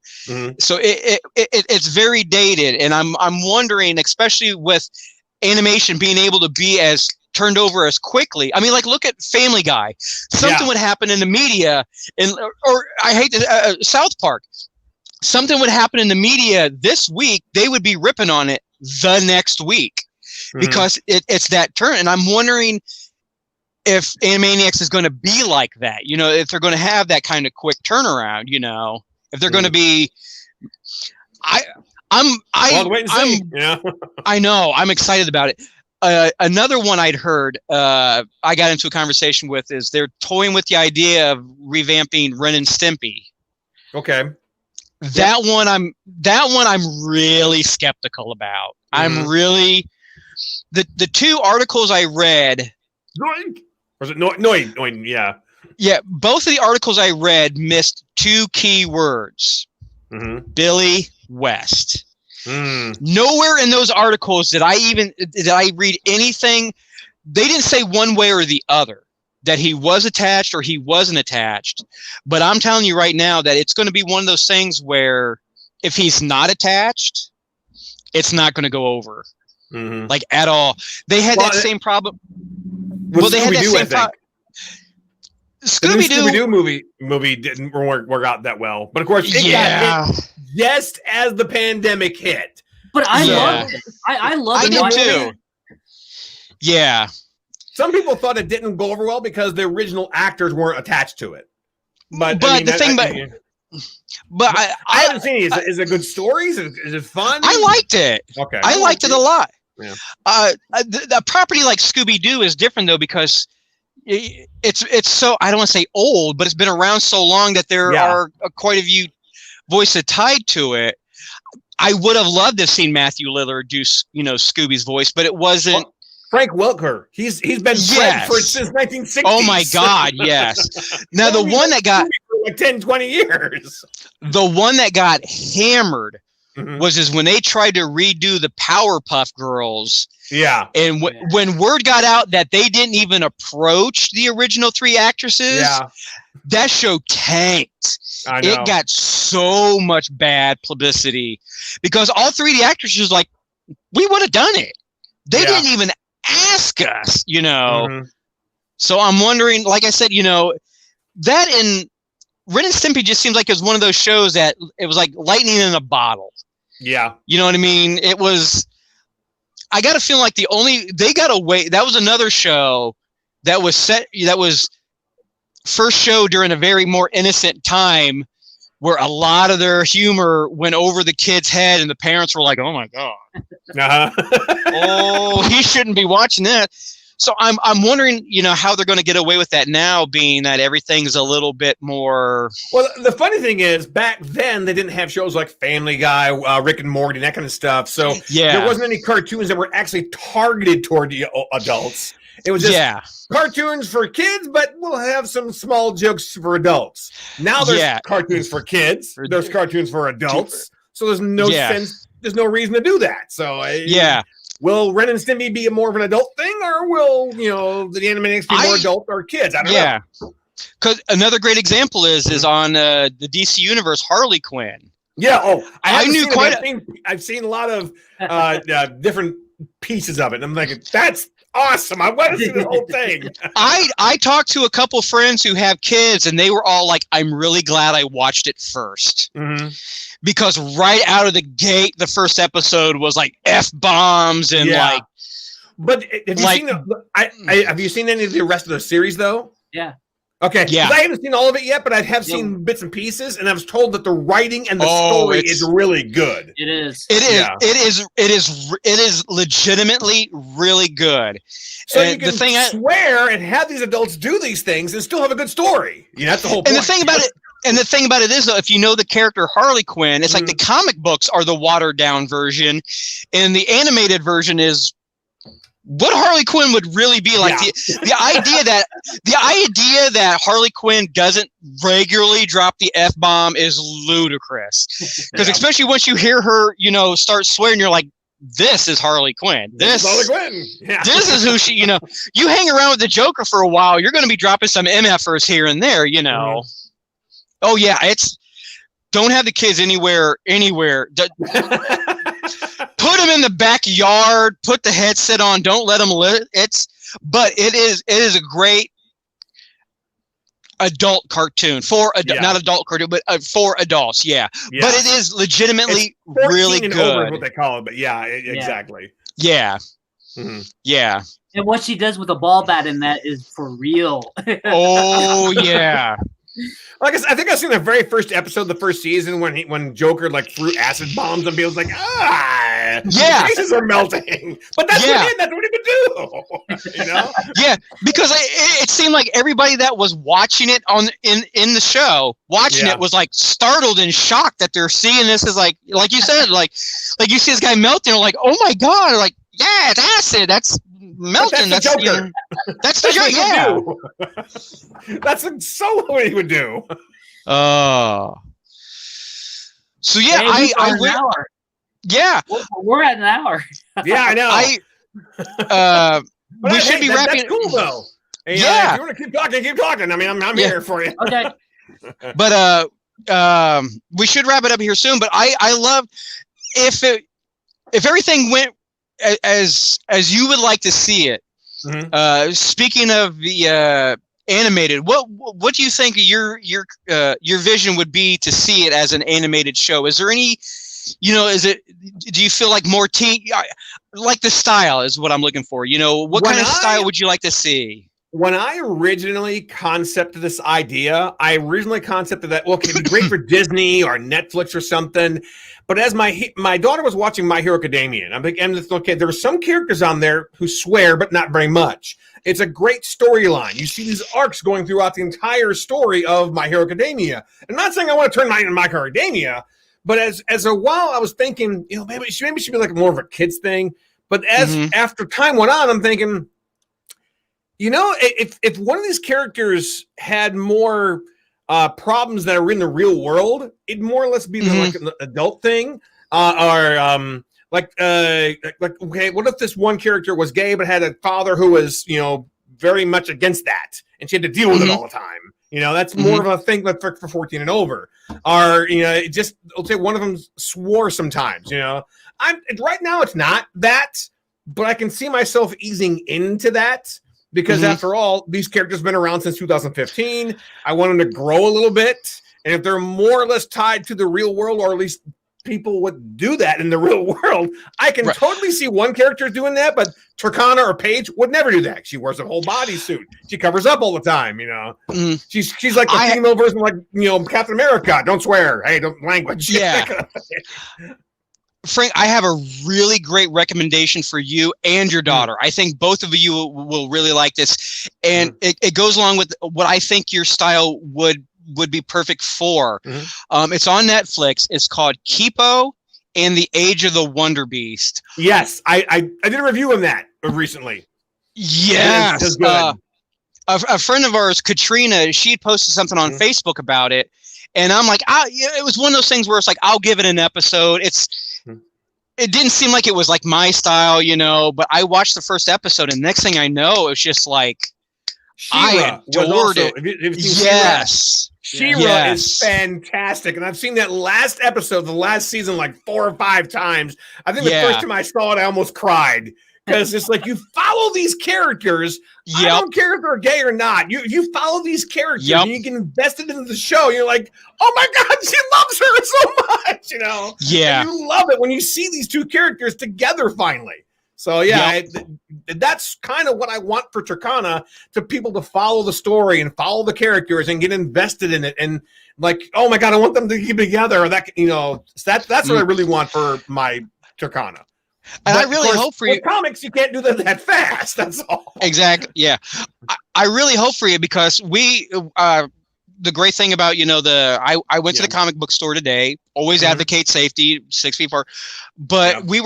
So it's very dated, and I'm wondering, especially with animation being able to be as turned over as quickly. I mean, like look at Family Guy. Something would happen in the media, or I hate to, South Park. Something would happen in the media this week, they would be ripping on it the next week because it's that turn. And I'm wondering if Animaniacs is going to be like that, if they're going to have that kind of quick turnaround, if they're going to be, I know, I'm excited about it. Another one I'd heard, I got into a conversation with is they're toying with the idea of revamping Ren and Stimpy. Okay. That one I'm really skeptical about. I'm really the two articles I read. Was it Noid? Yeah. Yeah, both of the articles I read missed two key words. Billy West. Nowhere in those articles did I read anything. They didn't say one way or the other that he was attached or he wasn't attached. But I'm telling you right now that it's going to be one of those things where if he's not attached, it's not going to go over like at all. They had that same problem. Well, they had that same problem. Scooby-Doo movie didn't work out that well. But of course, it got hit just as the pandemic hit. But I loved it. I loved it. I did too. Yeah. Some people thought it didn't go over well because the original actors weren't attached to it. But I haven't seen it. Is it good stories? Is it fun? I liked it. Okay. I liked it a lot. Yeah. The property like Scooby-Doo is different though because it's so, I don't want to say old, but it's been around so long that there are quite a few voices tied to it. I would have loved to have seen Matthew Lillard do, Scooby's voice, but it wasn't. Frank Welker. He's been Fred since 1960. Oh my God, yes. Now the one that got for like 10, 20 years. The one that got hammered was when they tried to redo the Powerpuff Girls. Yeah. And when word got out that they didn't even approach the original 3 actresses, that show tanked. I know. It got so much bad publicity because all 3 of the actresses like, we would have done it. They didn't even ask us, So I'm wondering, like I said, that and Ren and Stimpy just seems like it was one of those shows that it was like lightning in a bottle. Yeah. You know what I mean? It was, I got a feeling like they got away. That was another show that was first show during a very more innocent time where a lot of their humor went over the kid's head and the parents were like, oh my God. Oh, he shouldn't be watching that. So I'm wondering, how they're going to get away with that now, being that everything's a little bit more. Well, the funny thing is, back then they didn't have shows like Family Guy, Rick and Morty, and that kind of stuff. So there wasn't any cartoons that were actually targeted toward the adults. It was just cartoons for kids, but we'll have some small jokes for adults. Now there's cartoons for kids. There's cartoons for adults. So there's no sense. There's no reason to do that. So will Ren and Stimpy be more of an adult thing, or will the Animaniacs be more adult or kids? I don't know. Because another great example is on the DC Universe, Harley Quinn. Yeah. Oh, I knew I've seen a lot of different pieces of it. And I'm like, that's awesome. I want to see the whole thing. I talked to a couple friends who have kids, and they were all like, I'm really glad I watched it first. Because right out of the gate, the first episode was like F-bombs and like. But have you seen any of the rest of the series though? Yeah. Okay. Yeah. I haven't seen all of it yet, but I have seen bits and pieces, and I was told that the writing and the story is really good. It is. It is legitimately really good. So you can swear and have these adults do these things and still have a good story. That's the whole point. And the thing about it is, though, if you know the character Harley Quinn, it's like the comic books are the watered down version, and the animated version is what Harley Quinn would really be like. The idea that Harley Quinn doesn't regularly drop the F-bomb is ludicrous. Because especially once you hear her, start swearing, you're like, this is Harley Quinn. This is Harley Quinn. Yeah. This is who she, you hang around with the Joker for a while, you're going to be dropping some MFers here and there, Oh yeah, don't have the kids anywhere. Put them in the backyard. Put the headset on. Don't let them But it is a great adult cartoon not adult cartoon, but for adults. Yeah. But it is legitimately really good. Over is what they call it, but exactly. Yeah. Yeah. And what she does with a ball bat in that is for real. Oh yeah. Like I think I've seen the very first episode of the first season when Joker threw acid bombs and people's like, faces are melting. But that's what he could do. Yeah, because it seemed like everybody that was watching it in the show, it was like startled and shocked that they're seeing this as like you said, like you see this guy melting, like, oh my God, like, yeah, it's acid. That's melting. That's the Joker. That's the Joker. Yeah. That's so what he would do. Oh. So yeah, I went. Yeah, we're at an hour. Yeah, I know. We should be wrapping. That's cool though. Hey, if you want to keep talking. I mean, I'm here for you. Okay. But we should wrap it up here soon. But I love if everything went as you would like to see it. Speaking of the animated, what do you think your vision would be to see it as an animated show? Is there any you know, do you feel like more teen, like the style is what I'm looking for? You know, what kind of style would you like to see? When I originally concepted this idea, that, well, it'd be great for Disney or Netflix or something. But as my daughter was watching My Hero Academia, and I'm like, okay, there are some characters on there who swear, but not very much. It's a great storyline. You see these arcs going throughout the entire story of My Hero Academia. I'm not saying I want to turn My Hero Academia, but as a while I was thinking, you know, maybe it should be like more of a kids thing. But after time went on, I'm thinking, you know, if one of these characters had more problems that are in the real world, it'd more or less be like an adult thing, like okay, what if this one character was gay but had a father who was, you know, very much against that, and she had to deal with it all the time. You know, that's more of a thing like for 14 and over. Or, you know, just let's say one of them swore sometimes. You know, right now it's not that, but I can see myself easing into that. Because after all, these characters have been around since 2015. I want them to grow a little bit. And if they're more or less tied to the real world, or at least people would do that in the real world, I can totally see one character doing that, but Turkana or Paige would never do that. She wears a whole bodysuit. She covers up all the time, you know. She's like the female version, like, you know, Captain America. Don't swear. Hey, don't language. Yeah. Frank, I have a really great recommendation for you and your daughter. I think both of you will really like this. And it goes along with what I think your style would be perfect for. It's on Netflix. It's called Kipo and the Age of the Wonder Beast. Yes, I did a review of that recently. Yes. A friend of ours, Katrina, she had posted something on Facebook about it. And I'm like, it was one of those things where it's like, I'll give it an episode. It didn't seem like it was like my style, you know, but I watched the first episode, and next thing I know, it's just like, I adored it. Yes. She-Ra is fantastic. And I've seen that last episode, the last season, like 4 or 5 times. I think the first time I saw it, I almost cried. Because it's like you follow these characters. I don't care if they're gay or not. You follow these characters and you get invested into the show. You're like, oh my God, she loves her so much, you know? Yeah. And you love it when you see these two characters together finally. So that's kind of what I want for Turkana, to people to follow the story and follow the characters and get invested in it. And like, oh my God, I want them to keep together. Or that, you know, that's what I really want for my Turkana. And I really hope for you. With comics, you can't do that fast. That's all. Exactly. Yeah. I really hope for you, because the great thing about, you know, I went to the comic book store today, always advocate safety, 6 feet apart. But we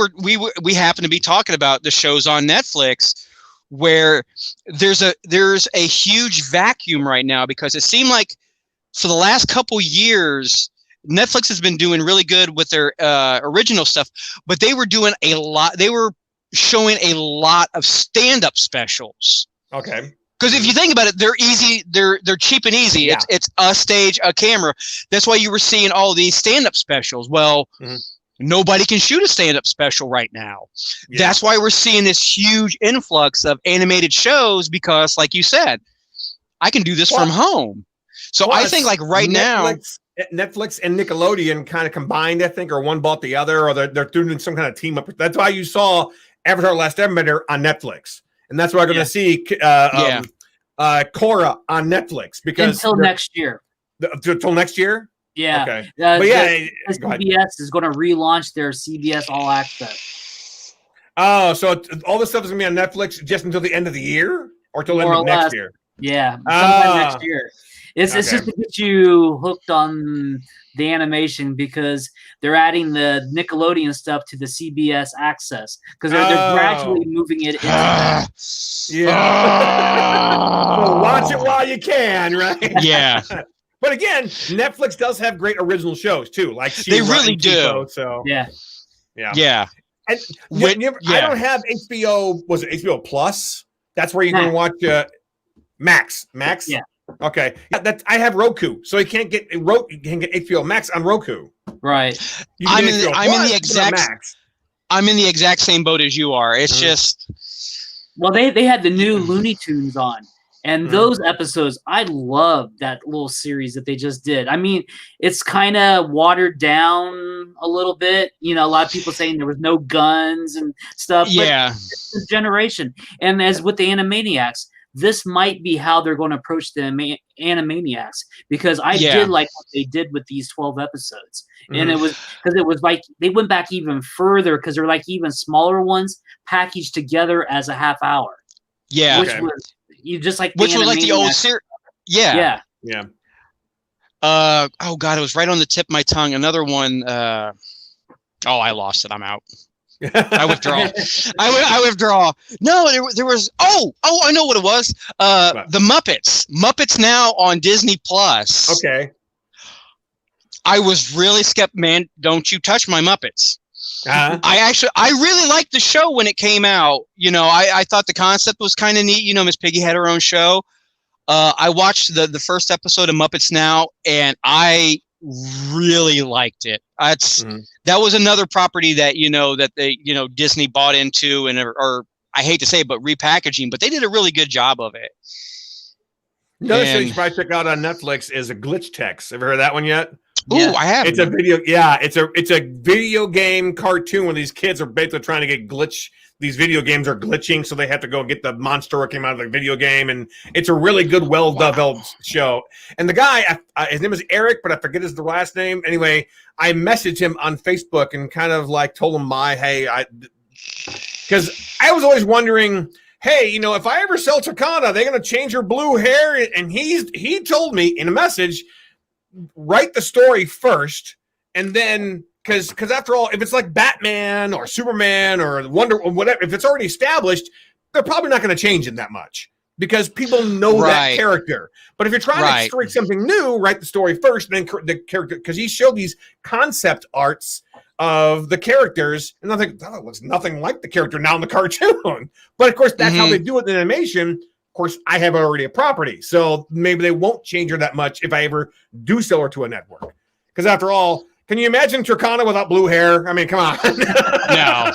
happen to be talking about the shows on Netflix where there's a huge vacuum right now, because it seemed like for the last couple years, Netflix has been doing really good with their original stuff, but they were doing a lot. They were showing a lot of stand-up specials. Okay. Because if you think about it, they're easy. They're cheap and easy. Yeah. It's a stage, a camera. That's why you were seeing all these stand-up specials. Well, nobody can shoot a stand-up special right now. Yeah. That's why we're seeing this huge influx of animated shows, because, like you said, I can do this from home. So I think, like, right now, Netflix and Nickelodeon kind of combined, I think, or one bought the other, or they're doing some kind of team up. That's why you saw Avatar: Last Airbender on Netflix, and that's why we're going to see Korra on Netflix, because until next year. Until next year. Yeah. Okay. But CBS is going to relaunch their CBS All Access. Oh, so all this stuff is going to be on Netflix just until the end of the year, or till the end of next year? Yeah, sometime next year. It's just to get you hooked on the animation, because they're adding the Nickelodeon stuff to the CBS Access, because they're gradually moving it into that. Yeah. So watch it while you can, right? Yeah. But again, Netflix does have great original shows too, like they really do. Tipo, so yeah. And I don't have HBO. Was it HBO Plus? That's where you're going to watch Max. Yeah. Okay, I have Roku, so you can't get HBO Max on Roku. Right. I'm in the exact same boat as you are. It's just. Well, they had the new Looney Tunes on, And those episodes, I love that little series that they just did. I mean, it's kind of watered down a little bit. You know, a lot of people saying there was no guns and stuff. Yeah. But it's this generation. And as with the Animaniacs, this might be how they're going to approach the Animaniacs, because I did like what they did with these 12 episodes. And it was because it was like they went back even further because they're like even smaller ones packaged together as a half hour. Yeah. Which was you just like which was like the old series. Yeah. Oh God, it was right on the tip of my tongue. Another one. I lost it. I'm out. I withdraw. I withdraw. No, there was. Oh, I know what it was. The Muppets. Muppets Now on Disney Plus. Okay. I was really skeptical. Man, don't you touch my Muppets. I really liked the show when it came out. You know, I thought the concept was kind of neat. You know, Miss Piggy had her own show. I watched the first episode of Muppets Now, and I really liked it. That was another property that they Disney bought into, and or I hate to say it, but repackaging. But they did a really good job of it. Another show you should probably check out on Netflix is a Glitch Text. Ever heard of that one yet? Ooh, I haven't. It's a video. Yeah, it's a video game cartoon where these kids are basically trying to get glitch. These video games are glitching, so they have to go get the monster that came out of the video game, and it's a really good, well-developed show. And the guy, his name is Eric, but I forget his last name. Anyway, I messaged him on Facebook and kind of like told him because I was always wondering, hey, if I ever sell Turkana, they're going to change her blue hair. And he told me in a message, write the story first, and then because after all, if it's like Batman or Superman or Wonder or whatever, if it's already established, they're probably not going to change it that much because people know that character. But if you're trying to create something new, write the story first, and then the character, because he showed these concept arts of the characters, and I think it looks nothing like the character now in the cartoon. But of course, that's how they do it in animation. Of course, I have already a property, so maybe they won't change her that much if I ever do sell her to a network. Because after all, can you imagine Turkana without blue hair? I mean, come on. No.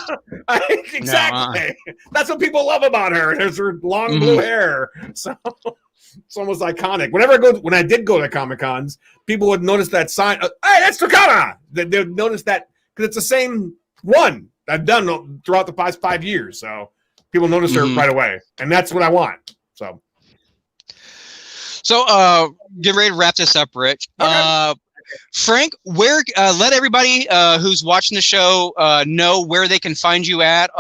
Exactly. No, That's what people love about her. There's her long blue hair. So it's almost iconic. When I did go to Comic-Cons, people would notice that sign. Hey, that's Turkana. They would notice that because it's the same one I've done throughout the past 5 years. So people notice her right away. And that's what I want. So get ready to wrap this up, Rich. Okay. Frank, where let everybody who's watching the show know where they can find you at.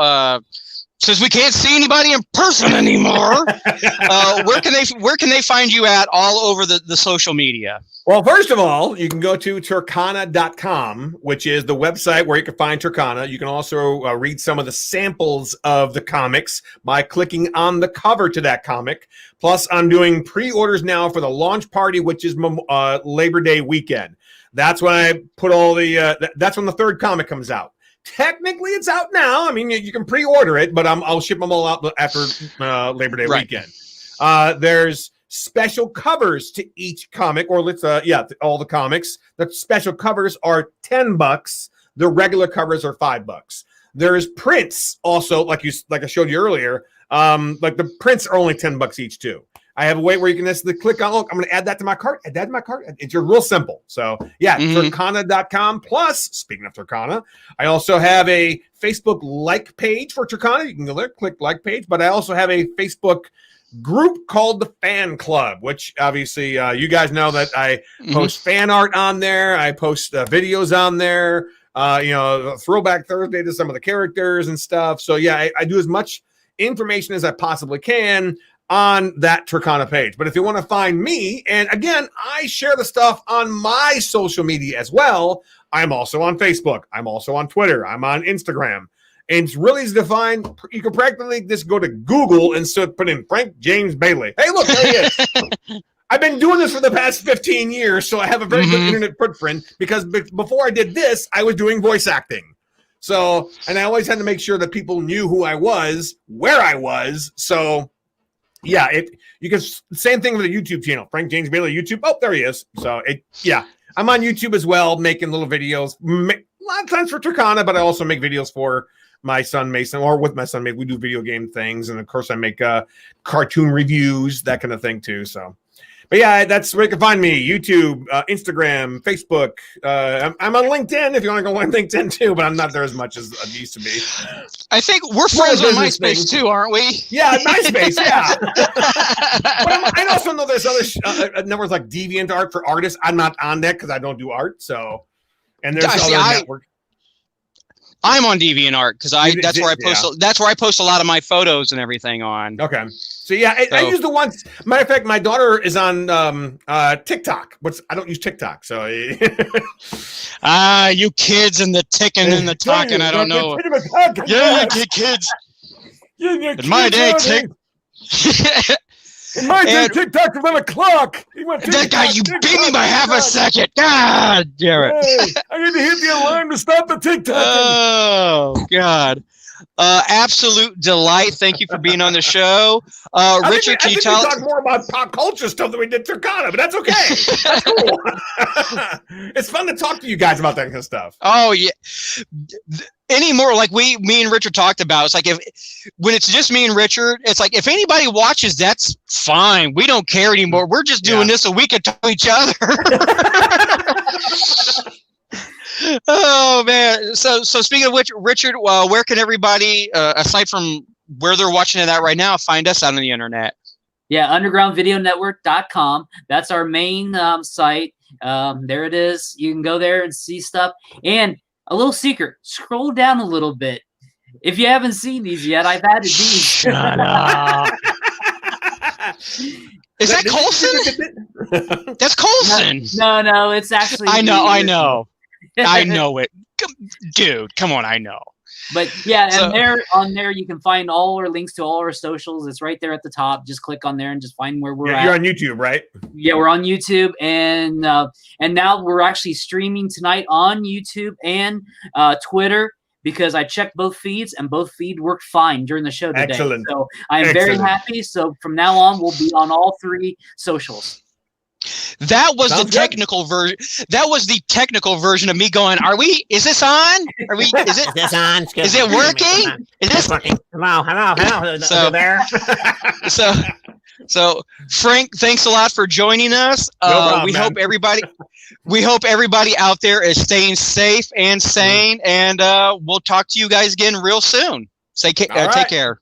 Since we can't see anybody in person anymore, where can they find you at all over the social media? Well, first of all, you can go to Turkana.com, which is the website where you can find Turkana. You can also read some of the samples of the comics by clicking on the cover to that comic. Plus, I'm doing pre-orders now for the launch party, which is Labor Day weekend. That's when I put all that's when the third comic comes out. Technically, it's out now. I mean, you can pre-order it, but I'll ship them all out after Labor Day weekend. There's special covers to each comic, or all the comics. The special covers are $10. The regular covers are $5. There's prints also, like I showed you earlier. Like the prints are only $10 each too. I have a way where you can just click on, look, I'm going to add that to my cart. Add that to my cart. It's real simple. So yeah, Turkana.com. Plus, speaking of Turkana, I also have a Facebook like page for Turkana. You can go there, click like page. But I also have a Facebook group called the Fan Club, which obviously you guys know that I post fan art on there. I post videos on there. Throwback Thursday to some of the characters and stuff. So yeah, I do as much information as I possibly can on that Turkana page. But if you want to find me, and again, I share the stuff on my social media as well. I'm also on Facebook. I'm also on Twitter. I'm on Instagram. And it's really easy to find. You can practically just go to Google and put in Frank James Bailey. Hey, look, there he is. I've been doing this for the past 15 years, so I have a very good internet footprint because before I did this, I was doing voice acting. So, and I always had to make sure that people knew who I was, where I was. So, yeah, you can same thing with the YouTube channel, Frank James Bailey YouTube. Oh, there he is. So, I'm on YouTube as well, making little videos. A lot of times for Turkana, but I also make videos for my son Mason, or with my son, we do video game things, and of course I make cartoon reviews, that kind of thing too. So, but yeah, that's where you can find me: YouTube, Instagram, Facebook. I'm on LinkedIn if you want to go on LinkedIn too, but I'm not there as much as I used to be. I think we're friends on MySpace too, aren't we? Yeah, MySpace. Yeah. But I also know there's other networks like DeviantArt for artists. I'm not on that because I don't do art. So, and there's other networks. I'm on DeviantArt because that's where I post. Yeah. That's where I post a lot of my photos and everything on. Okay, so yeah, I use the ones. Matter of fact, my daughter is on TikTok. I don't use TikTok, so. You kids and the ticking and the talking. I don't know. Yeah, kids. In my day, In my day, TikTok was 11 o'clock. That guy, you beat me by half a second. God damn it. Hey, I need to hit the alarm to stop the TikTok. Oh, God. Absolute delight. Thank you for being on the show. Richard, can you tell us? We talk more about pop culture stuff than we did Turkana, but that's okay. That's cool. It's fun to talk to you guys about that kind of stuff. Oh, yeah. Anymore, like me and Richard talked about, it's like when it's just me and Richard, it's like if anybody watches, that's fine. We don't care anymore. We're just doing this so we can tell each other. Oh man! So speaking of which, Richard, where can everybody, aside from where they're watching it at right now, find us out on the internet? Yeah, undergroundvideonetwork.com. That's our main site. There it is. You can go there and see stuff. And a little secret, scroll down a little bit. If you haven't seen these yet, I've added these. Shut up. Is that Coulson? That's Coulson. No, it's actually. I know. I know it. Dude, come on, I know. But yeah, and on there you can find all our links to all our socials. It's right there at the top. Just click on there and just find where we're at. You're on YouTube, right? Yeah, we're on YouTube, and now we're actually streaming tonight on YouTube and Twitter because I checked both feeds and both feeds worked fine during the show today. Excellent. So I'm very happy. So from now on, we'll be on all three socials. That was the technical version. That was the technical version of me going, is this on? Is this on? Is it working? Is this working? Hello. So there. So Frank, thanks a lot for joining us. No problem, we hope everybody out there is staying safe and sane, and we'll talk to you guys again real soon. Take care.